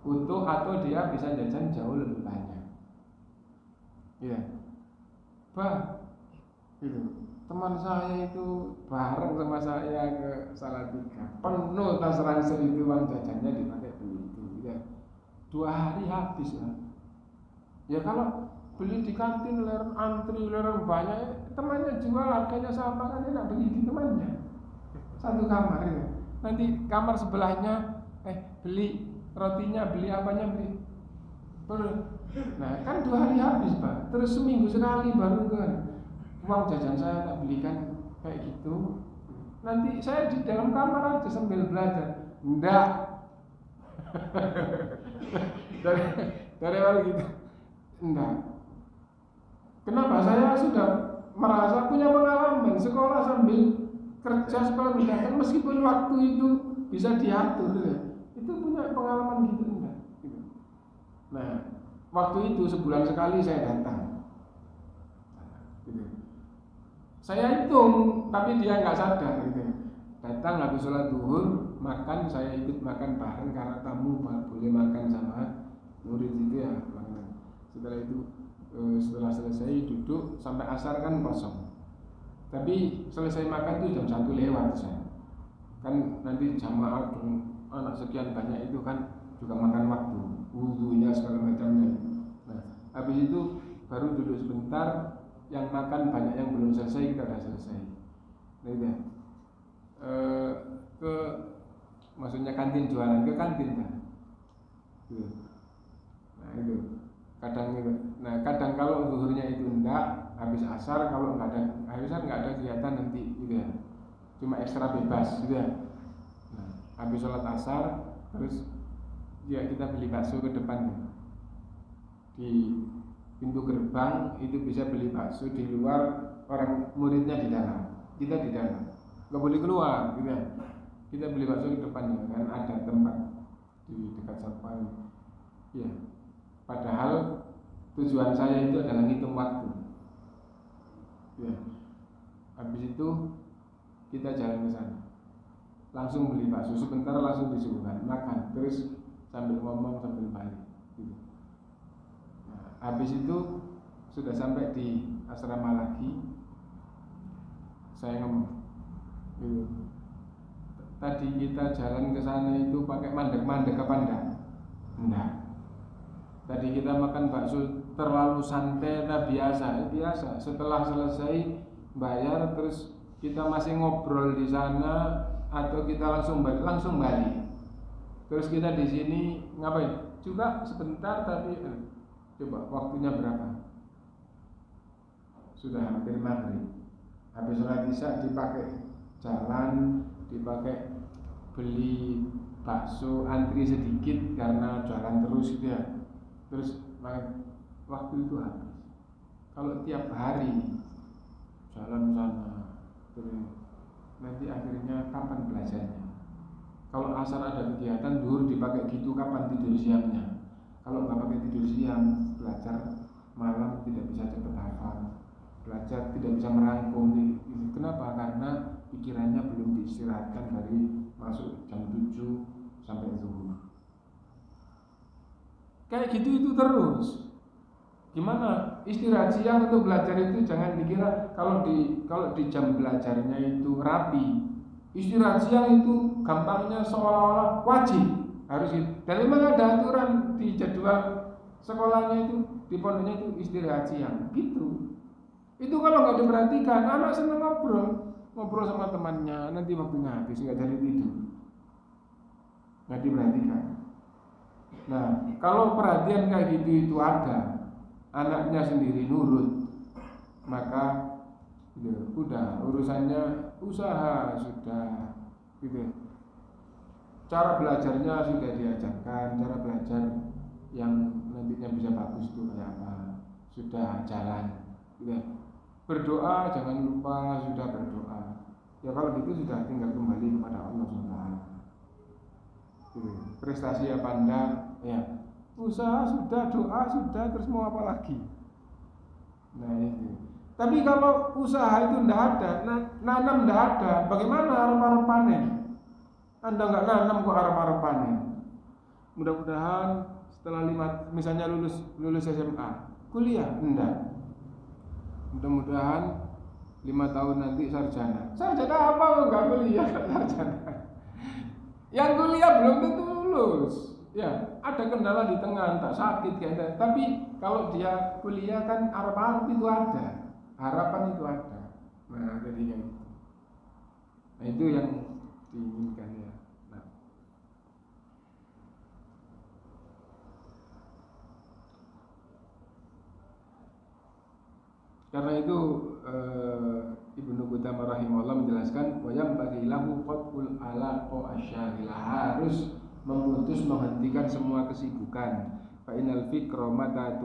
utuh atau dia bisa jajan jauh lebih banyak. Ya. Gitu. Teman saya itu bareng sama saya ke Salatiga, penuh tas ransel itu, uang jajannya dipakai beli itu ya. 2 hari habis lah. Ya kalau beli di kantin ler antri banyak, temannya jual harganya sama kan enak, beli di temannya. Satu kamar ya. Nanti kamar sebelahnya beli rotinya, beli apanya beli. Nah kan 2 hari habis Pak. Terus seminggu sekali baru kan uang jajan saya tak belikan kayak gitu. Nanti saya di dalam kamar aja sambil belajar. Enggak. dari awal gitu. Enggak. Kenapa? Saya sudah merasa punya pengalaman sekolah sambil kerja, sekolah belajar, meskipun waktu itu bisa diatur ya. Itu punya pengalaman gitu enggak? Nah, waktu itu sebulan sekali saya datang. Saya hitung, tapi dia nggak sadar gitu. datang habis sholat duhur makan, saya ikut makan bareng karena tamu boleh makan sama murid itu ya. Setelah itu setelah selesai duduk sampai asar kan kosong. Tapi selesai makan itu jam 1 lewat saya. Kan nanti jamaah anak sekian banyak itu kan juga makan waktu, wudunya segala macamnya. Nah, habis itu baru duduk sebentar, yang makan banyak yang belum selesai kita udah selesai. Nah, itu ya. Maksudnya kantin, jualan ke kantin kan. Nah itu kadang gitu. Nah kadang kalau zuhurnya itu enggak habis asar, kalau nggak ada habis asar nggak ada kegiatan nanti gitu ya, cuma ekstra bebas gitu ya. Nah habis sholat asar terus ya kita beli bakso ke depan di pintu gerbang itu, bisa beli bakso di luar, orang muridnya di dalam, kita di dalam, nggak boleh keluar gitu ya. Kita beli bakso di depannya kan ada tempat di dekat satpam ya. Padahal tujuan saya itu adalah ngitung waktu ya. Habis itu kita jalan ke sana, langsung beli bakso sebentar, langsung disuguhkan makan, terus sambil ngomong sambil balik gitu. Nah, habis itu sudah sampai di asrama lagi, saya ngomong gitu. Tadi kita jalan ke sana itu pakai mandek-mandek apa enggak? Enggak. Tadi kita makan bakso terlalu santai, biasa. Setelah selesai bayar terus kita masih ngobrol di sana atau kita langsung balik? Terus kita di sini ngapain? Juga sebentar tapi coba waktunya berapa? Sudah hampir maghrib. Habis sholat isya dipakai jalan, dipakai beli bakso, antri sedikit karena jalan terus gitu ya. Terus waktu itu habis. Kalau tiap hari jalan sana terus, nanti akhirnya kapan belajarnya? Kalau asar ada kegiatan, duhur dipakai gitu, kapan tidur siangnya? Kalau nggak pakai tidur siang, belajar malam tidak bisa cepat hafal, belajar tidak bisa merangkum. Kenapa? Karena pikirannya belum diistirahatkan dari masuk jam 7 sampai zuhur. Kayak gitu itu terus. Gimana? Istirahat siang atau belajar itu jangan dikira kalau di jam belajarnya itu rapi. Istirahat siang itu gampangnya seolah-olah wajib harus itu. Dan memang ada aturan di jadwal sekolahnya itu, di pondoknya itu istirahat siang gitu. Itu kalau nggak diperhatikan, anak senang ngobrol sama temannya, nanti waktunya habis nggak jadi tidur, nggak diperhatikan. Nah kalau perhatian kayak gitu itu ada, anaknya sendiri nurut, maka udah urusannya usaha sudah gitu. Cara belajarnya sudah diajarkan, cara belajar yang nantinya bisa bagus itu kayak apa, sudah jalan gitu. Berdoa jangan lupa, sudah berdoa. Ya kalau gitu sudah tinggal kembali kepada Allah SWT. Prestasi apa enggak? Ya usaha sudah, doa sudah, terus mau apa lagi? Nah itu. Tapi kalau usaha itu enggak ada, nanam enggak ada, bagaimana harap-harap panen? Anda enggak nanam kok harap-harap panen? Mudah-mudahan setelah misalnya lulus SMA, kuliah enggak. Mudah-mudahan 5 tahun nanti sarjana. Sarjana apa kok enggak kuliah? Sarjana. Yang kuliah belum tentu lulus. Ya, ada kendala di tengah, entah sakit kayak. Tapi kalau dia kuliah kan harapan itu ada, harapan itu ada. Nah, jadi yang itu. Nah, itu yang diinginkan ya. Nah. Karena itu Ibnu Qudamah rahimahullah menjelaskan wayam bagi lahu qat'ul alaqa asyaghilah, harus memutus, menghentikan semua kesibukan. Fa innal fikra mata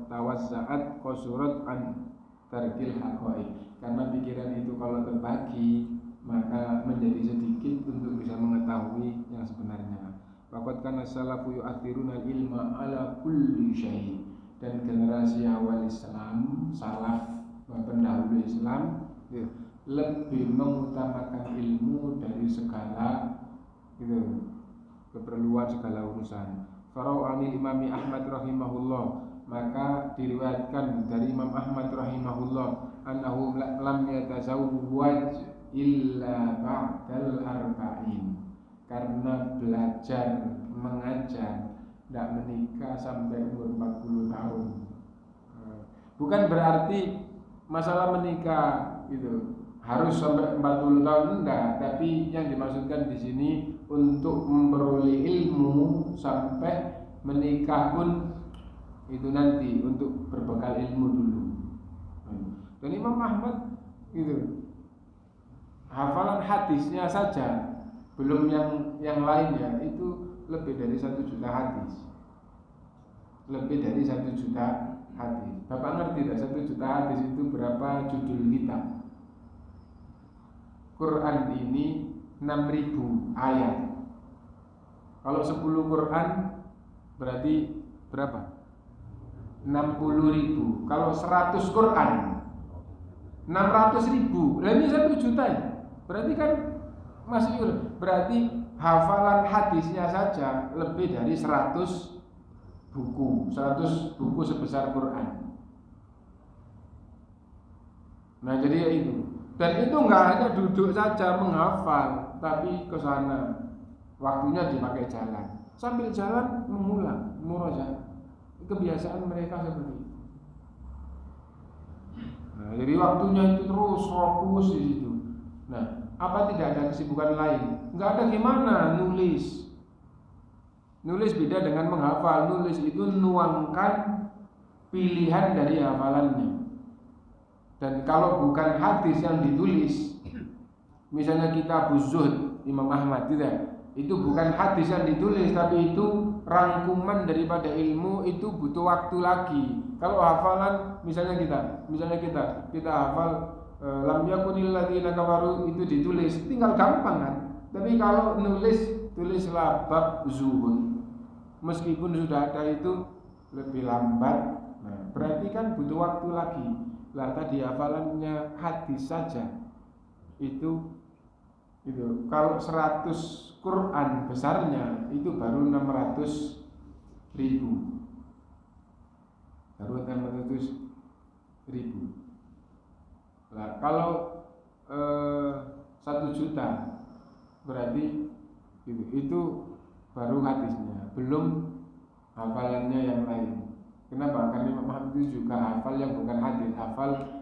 tawazza'at qasurat an tarkil haqaiq. Karena pikiran itu kalau terbagi maka menjadi sedikit untuk bisa mengetahui yang sebenarnya. Faqad kana salafu yu'athiruna ilma ala kulli syai'. Dan generasi awal Islam, salaf pendahulu Islam lebih mengutamakan ilmu dari segala gitu, keperluan segala urusan. Farawani Imam Ahmad rahimahullah, maka diriwayatkan dari Imam Ahmad rahimahullah annahu lam yatazawwaj illa ba'dal arba'in, karena belajar mengajar tidak menikah sampai umur 40 tahun. Bukan berarti masalah menikah itu harus sampai 40 tahun, enggak, tapi yang dimaksudkan di sini untuk memperoleh ilmu sampai menikah pun itu nanti untuk berbekal ilmu dulu. Dan Imam Ahmad itu hafalan hadisnya saja, belum yang lainnya, itu lebih dari 1 juta hadis. Lebih dari 1 juta hadis. Bapak ngerti tak 1 juta hadis itu berapa judul kitab? Quran ini 6.000 ayat. Kalau 10 Quran berarti berapa? 60.000. Kalau 100 Quran 600.000. Lah ini 1 juta ya. Berarti kan masih, berarti hafalan hadisnya saja lebih dari 100 buku. 100 buku sebesar Quran. Nah, jadi itu. Dan itu enggak hanya duduk saja menghafal, tapi ke sana waktunya dipakai jalan. Sambil jalan mengulang, murojaah. Kebiasaan mereka seperti itu. Nah, jadi waktunya itu terus fokus di situ. Nah, apa tidak ada kesibukan lain? Enggak ada, gimana nulis. Nulis beda dengan menghafal. Nulis itu nuangkan pilihan dari hafalannya. Dan kalau bukan hadis yang ditulis, misalnya kitab Zuhd Imam Ahmad, tidak, itu bukan hadis yang ditulis, tapi itu rangkuman daripada ilmu, itu butuh waktu lagi. Kalau hafalan, misalnya kita hafal lam yakunil ladzina kafaru, itu ditulis, tinggal gampang kan. Tapi kalau nulis, tulislah bab zuhud, meskipun sudah ada itu lebih lambat. Nah, berarti kan butuh waktu lagi. Lah tadi hafalannya hadis saja itu kalau 100 Quran besarnya itu baru 600.000. Baru 600.000. Nah, kalau 1 juta berarti itu baru hadisnya, belum hafalannya yang lain. Kenapa? Karena Imam Ahmad itu juga hafal yang bukan hadis, hafal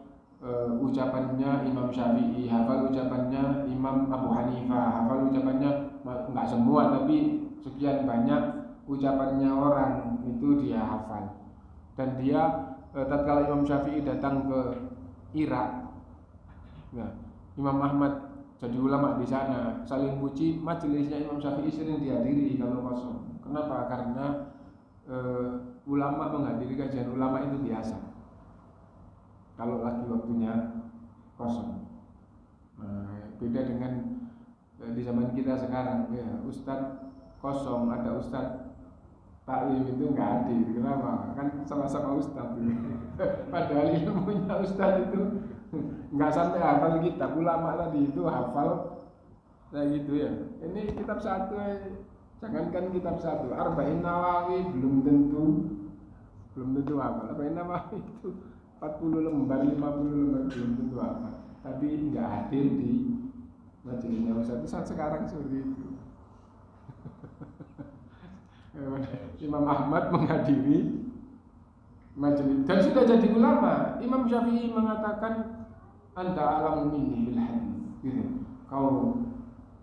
ucapannya Imam Syafi'i, hafal ucapannya Imam Abu Hanifah, hafal ucapannya, enggak semua tapi sekian banyak ucapannya orang itu dia hafal. Dan dia tatkala Imam Syafi'i datang ke Irak, nah, Imam Ahmad jadi ulama di sana, saling puji, majelisnya Imam Syafi'i sering dihadiri kalau kosong. Kenapa? Karena ulama menghadiri kajian ulama itu biasa kalau lagi waktunya kosong. Nah, beda dengan di zaman kita sekarang ya, ustadz kosong, ada ustadz taklim itu nggak hadir. Kenapa? Kan sama-sama ustadz padahal ilmunya ustadz itu nggak sampai hafal kitab. Ulama tadi itu hafal kayak gitu ya. Ini kitab satu, jangankan kitab satu, Arba'in Nawawi belum tentu hafal. Arba'in Nawawi itu 40 lembar, 50 lembar belum tentu hafal. Tapi nggak hadir di majelisnya Ustaz. Saat sekarang seperti itu. Imam Ahmad menghadiri majelis dan sudah jadi ulama. Imam Syafi'i mengatakan, anta alamu minni bil hadis, gitu. Kau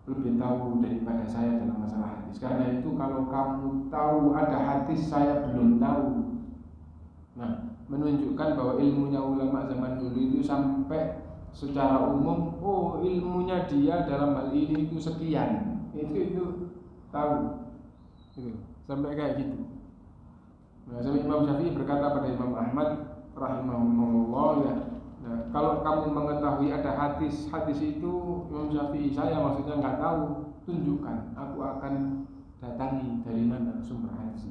lebih tahu daripada saya dalam masalah hadis. Karena itu kalau kamu tahu ada hadis saya belum tahu. Nah, menunjukkan bahwa ilmunya ulama zaman dulu itu sampai secara umum, oh ilmunya dia dalam hal ini itu sekian. Itu tahu. Gitu. Sampai kayak gitu. Nah, sampai Imam Syafi'i berkata pada Imam Ahmad rahimahullah, ya, nah, kalau kamu mengetahui ada hadis itu, Imam Syafi'i, saya maksudnya nggak tahu, tunjukkan, aku akan datangi dari mana sumber hadis.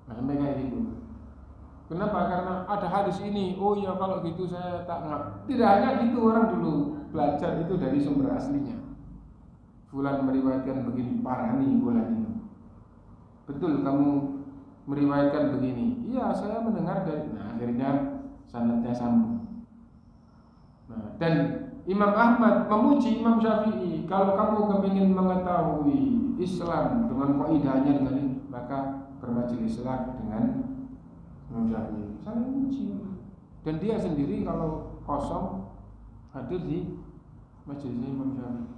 Nah, sampai kayak gitu. Kenapa? Karena ada hadis ini. Oh ya kalau gitu saya tak ngap. Tidak hanya gitu, orang dulu belajar itu dari sumber aslinya. Fulan meriwayatkan begini, parah nih fulan ini. Betul kamu meriwayatkan begini. Iya, saya mendengar dari. Nah, akhirnya sanadnya sambung. Nah, dan Imam Ahmad memuji Imam Syafi'i. Kalau kamu kepingin mengetahui Islam dengan kaidahnya dengan ini, maka bermajelislah dengan Imam Syafi'i. Saya memuji. Dan dia sendiri kalau kosong hadir di majelis Imam Syafi'i.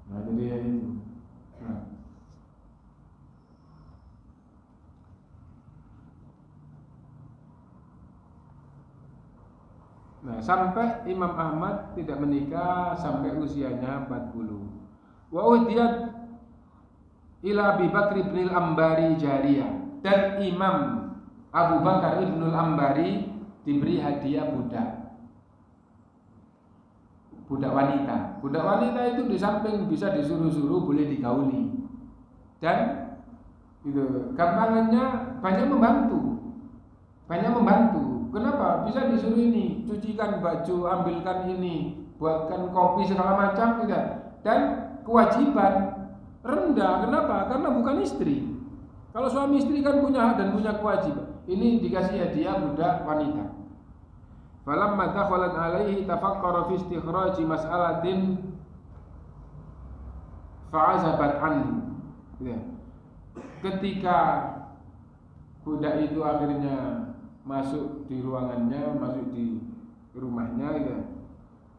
Nah, jadi ya itu. Nah, sampai Imam Ahmad tidak menikah sampai usianya 40. Wa uhdiyat ila Abi Bakr ibn al-Ambari jariyah. Dan Imam Abu Bakar ibn al-Ambari diberi hadiah budak wanita. Budak wanita itu di samping bisa disuruh-suruh, boleh digauli. Dan itu gampangannya banyak membantu. Kenapa? Bisa disuruh ini, cucikan baju, ambilkan ini, buatkan kopi segala macam, tidak. Dan kewajiban rendah. Kenapa? Karena bukan istri. Kalau suami istri kan punya hak dan punya kewajiban. Ini dikasih hadiah budak wanita. Falamma dakhalat alaihi tafakkara fi istikhraji mas'alatin fa'azabat anhu. Ketika budak itu akhirnya masuk di ruangannya, masuk di rumahnya gitu.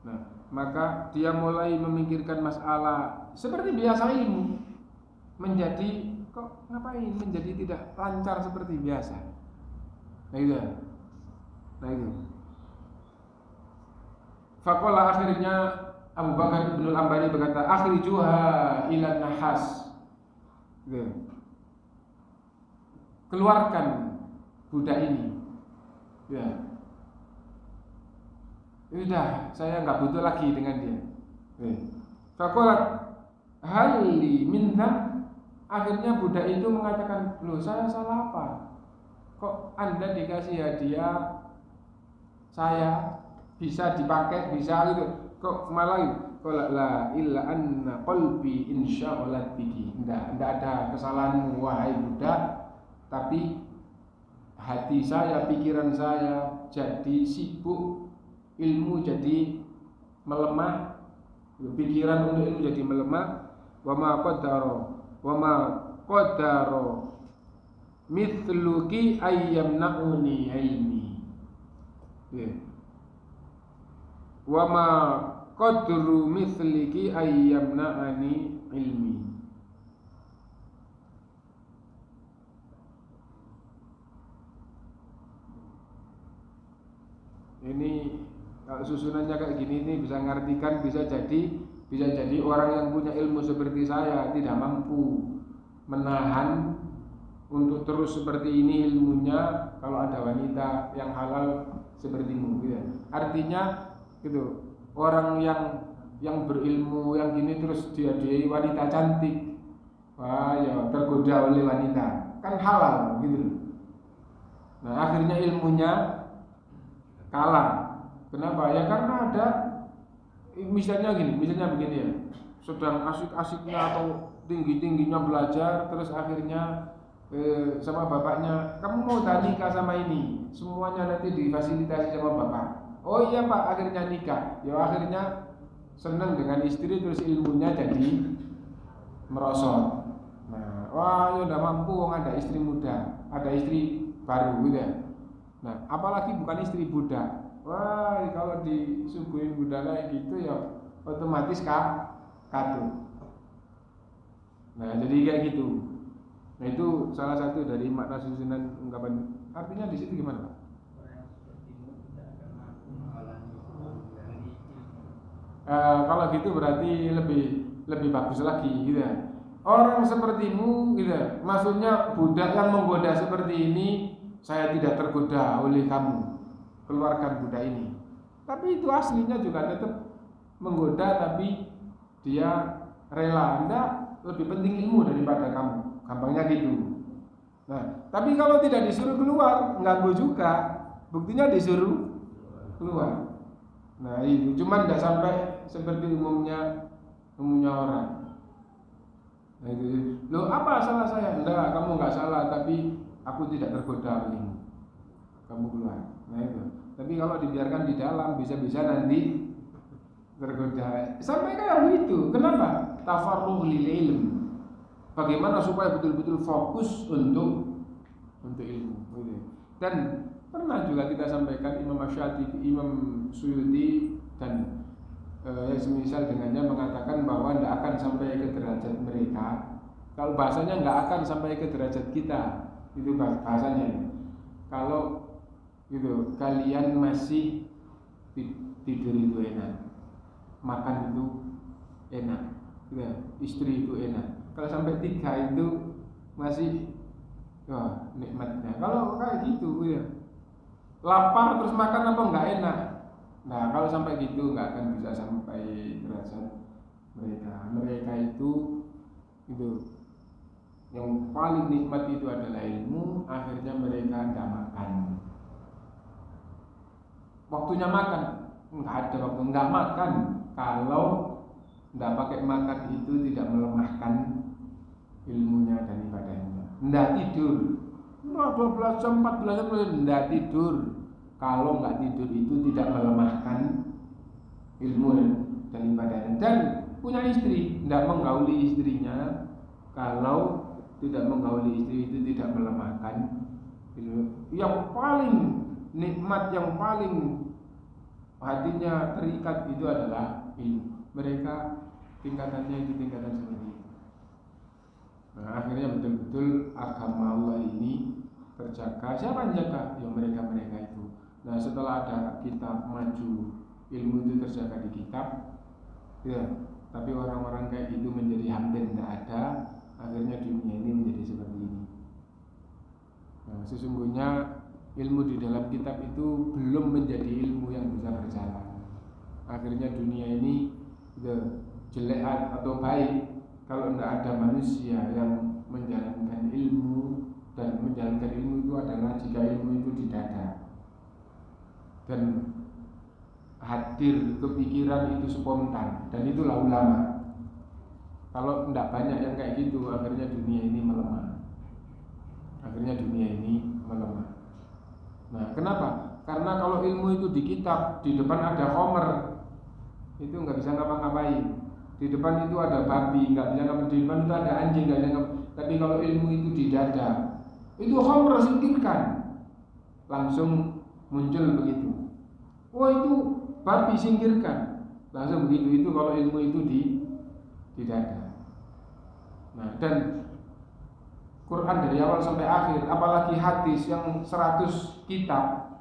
Nah, maka dia mulai memikirkan masalah seperti biasa ilmu menjadi kok ngapain menjadi tidak lancar seperti biasa. Nah itu. Faqala akhirnya Abu Bakar bin al-Ambari berkata, akhrijuha ila nahas. Keluarkan budak ini. Ya. Sudah, saya enggak butuh lagi dengan dia. Faqalat hali minta. Akhirnya budak itu mengatakan, "Loh, saya salah apa? Kok Anda dikasih hadiah saya bisa dipakai, bisa gitu. Kok malah qala la illa anna qalbi insya'alat biki." Enggak ada kesalahanmu wahai budak, tapi hati saya, pikiran saya jadi sibuk, ilmu jadi melemah, pikiran untuk ilmu jadi melemah. Wa ma qadaro mithluki ayyamna'uni ilmi. Wa ma qadru mithliki ayyamna'ani ilmi. Ini kalau susunannya kayak gini ini bisa ngartikan bisa jadi orang yang punya ilmu seperti saya tidak mampu menahan untuk terus seperti ini ilmunya kalau ada wanita yang halal sepertimu gitu. Artinya gitu, orang yang berilmu yang gini terus dihadiahi wanita cantik, wah ya tergoda oleh wanita, kan halal gitu. Nah, akhirnya ilmunya kalah. Kenapa? Ya karena ada misalnya begini ya, sedang asik-asiknya atau tinggi-tingginya belajar, terus akhirnya sama bapaknya, kamu mau nikah sama ini, semuanya nanti difasilitasi sama bapak. Oh iya pak, akhirnya nikah. Ya akhirnya senang dengan istri, terus ilmunya jadi merosot. Nah, wah ya udah mampu, ada istri muda, ada istri baru gitu ya. Nah, apalagi bukan istri budak. Wah, kalau disuguhin budak kayak gitu ya otomatis kado. Nah, jadi kayak gitu. Nah, itu salah satu dari makna susunan ungkapan. Artinya di situ gimana, Pak? Kalau gitu berarti lebih bagus lagi gitu ya. Orang sepertimu gitu ya. Maksudnya budak yang menggoda seperti ini, saya tidak tergoda oleh kamu. Keluarkan budak ini. Tapi itu aslinya juga tetap menggoda, tapi dia rela. Anda lebih penting ilmu daripada kamu. Gampangnya gitu. Nah, tapi kalau tidak disuruh keluar, ganggu juga. Buktinya disuruh keluar. Nah, itu cuman tidak sampai seperti umumnya orang. Nah, itu, loh apa salah saya? Enggak, kamu nggak salah, tapi aku tidak tergoda ini. Kamu keluar. Nah itu. Tapi kalau dibiarkan di dalam, bisa-bisa nanti tergoda. Sampai kayak gitu. Kenapa? Tafarruh lil ilm. Bagaimana supaya betul-betul fokus untuk ilmu. Dan pernah juga kita sampaikan Imam Asy-Syatibi, Imam Suyuti dan semisal dengannya mengatakan bahwa tidak akan sampai ke derajat mereka. Kalau bahasanya nggak akan sampai ke derajat kita, itu bahasanya. Kalau gitu, kalian masih tidur itu enak, makan itu enak, gitu, istri itu enak. Kalau sampai 3 itu masih wah nikmatnya. Kalau kayak gitu, ya lapar terus makan apa nggak enak. Nah kalau sampai gitu nggak akan bisa sampai derajat mereka. Mereka itu yang paling nikmat itu adalah ilmu. Akhirnya mereka tidak makan. Waktunya makan nggak ada waktu, nggak makan. Kalau tidak pakai makan itu tidak melemahkan ilmunya dan ibadahnya. Tidak tidur 12 jam 14 jam tidak tidur. Kalau nggak tidur itu tidak melemahkan ilmu dan ibadahnya. Dan punya istri, tidak menggauli istrinya. Kalau tidak menggauli istri itu tidak melemahkan ilmu. Yang paling nikmat, yang paling hatinya terikat itu adalah ilmu. Mereka tingkatannya itu tingkatan seperti itu. Nah, akhirnya betul-betul agama Allah ini terjaga. Siapa yang jaga? Ya mereka itu. Nah, setelah ada kitab maju, ilmu itu terjaga di kitab, ya. Tapi orang-orang kayak itu menjadi hampir tidak ada. Akhirnya dunia ini menjadi seperti ini. Nah, sesungguhnya ilmu di dalam kitab itu belum menjadi ilmu yang bisa berjalan. Akhirnya dunia ini jelek atau baik kalau tidak ada manusia yang menjalankan ilmu. Dan menjalankan ilmu itu adalah jika ilmu itu di dada dan hadir kepikiran itu spontan, dan itulah ulama. Kalau tidak banyak yang kayak gitu, akhirnya dunia ini melemah. Nah, kenapa? Karena kalau ilmu itu di kitab, di depan ada khomer, itu nggak bisa ngapa-ngapain. Di depan itu ada babi, nggak bisa ngapa. Di depan itu ada anjing, nggak bisa ngapa. Tapi kalau ilmu itu di dada, itu khomer singkirkan, langsung muncul begitu. Oh itu babi singkirkan, langsung begitu. Itu kalau ilmu itu di dada. Nah, dan Quran dari awal sampai akhir, apalagi hadis yang 100 kitab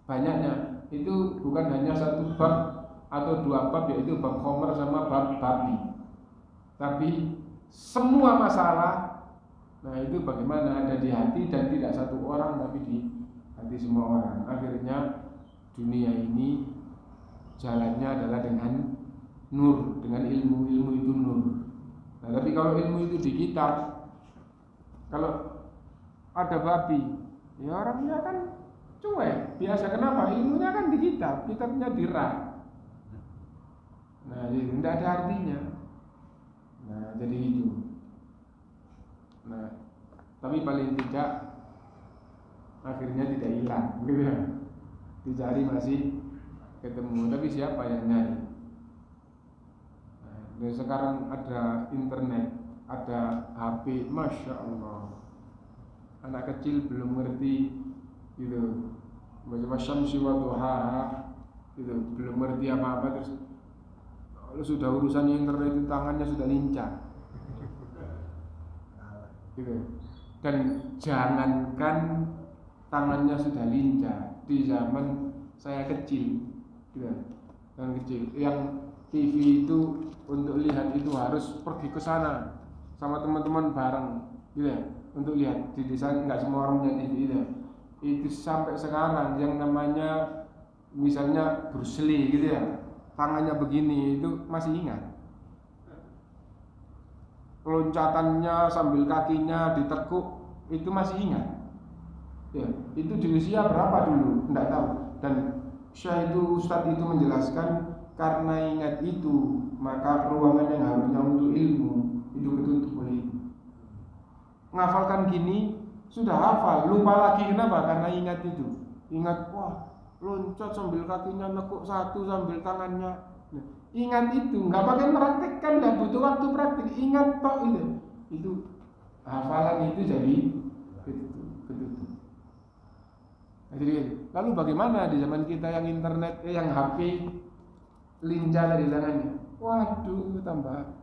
banyaknya, itu bukan hanya 1 bab atau 2 bab, yaitu bab khomer sama bab babi, tapi semua masalah. Nah itu bagaimana ada di hati, dan tidak 1 orang tapi di hati semua orang. Akhirnya dunia ini jalannya adalah dengan nur, dengan ilmu itu nur. Nah tapi kalau ilmu itu di kitab, kalau ada babi, ya orangnya kan cuek, biasa. Kenapa? Ilmunya kan di kitabnya dirak. Nah jadi tidak ada artinya. Nah jadi itu. Nah, tapi paling tidak akhirnya tidak hilang, gitu ya. Dicari masih ketemu, tapi siapa yang nyari? Nah, dan sekarang ada internet, ada HP, masya Allah. Anak kecil belum ngerti, gitu. Baca syamsi wa duhaha, gitu. Belum ngerti apa-apa, terus kalau sudah urusan internet itu tangannya sudah lincah. Gitu. Dan jangankan tangannya sudah lincah, di zaman saya kecil, gitu. Yang kecil, yang TV itu untuk lihat itu harus pergi ke sana sama teman-teman bareng, gitu ya, untuk lihat. Di desa nggak semua orang punya TV itu. Itu sampai sekarang yang namanya misalnya Bruce Lee, gitu ya, tangannya begini itu masih ingat. Loncatannya sambil kakinya ditekuk itu masih ingat. Ya, itu di usia berapa dulu? Tidak tahu. Dan Syekh itu, Ustadz itu menjelaskan karena ingat itu maka ruangan yang harusnya untuk ilmu itu ketutup oleh itu. Ngafalkan gini sudah hafal, lupa lagi kenapa? Karena ingat itu. Ingat, wah loncat sambil kakinya nekuk satu sambil tangannya. Nah, ingat itu, nggak pakai meraktekkan, nggak butuh waktu praktik, ingat tok itu. Itu hafalan itu jadi ketutup. Nah, jadi, lalu bagaimana di zaman kita yang internet, yang HP lincah di tangannya? Waduh, tambah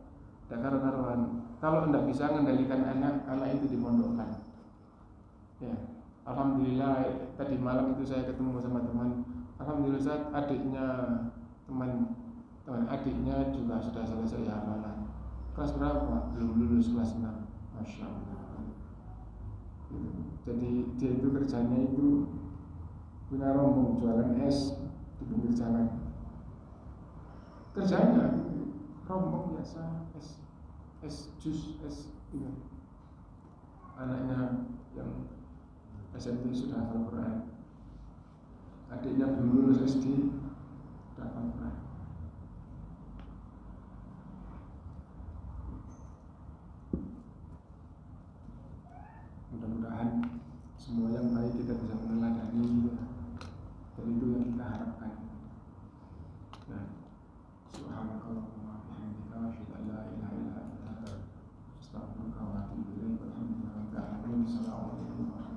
dakar-dakaran. Kalau tidak bisa mengendalikan anak itu dimondokkan. Ya, alhamdulillah tadi malam itu saya ketemu sama teman. Alhamdulillah saat adiknya teman adiknya juga sudah selesai hafalan. Kelas berapa? Belum lulus kelas 6. Masya Allah. Jadi dia itu kerjanya itu punya rombong jualan es di pinggir jalan. Kerjanya rombong biasa es jus es gitu. Anaknya yang SMP sudah hafal Quran, adiknya belum lulus SD sudah hafal Quran. Mudah-mudahan semua yang baik kita bisa meneladani, dan itu yang kita harapkan. Nah, subhanakallahumma wa bihamdika asyhadu an la ilaha illa anta astaghfiruka wa atubu ilaik. Walhamdulillahi rabbil alamin. Assalamualaikum warahmatullahi wabarakatuh.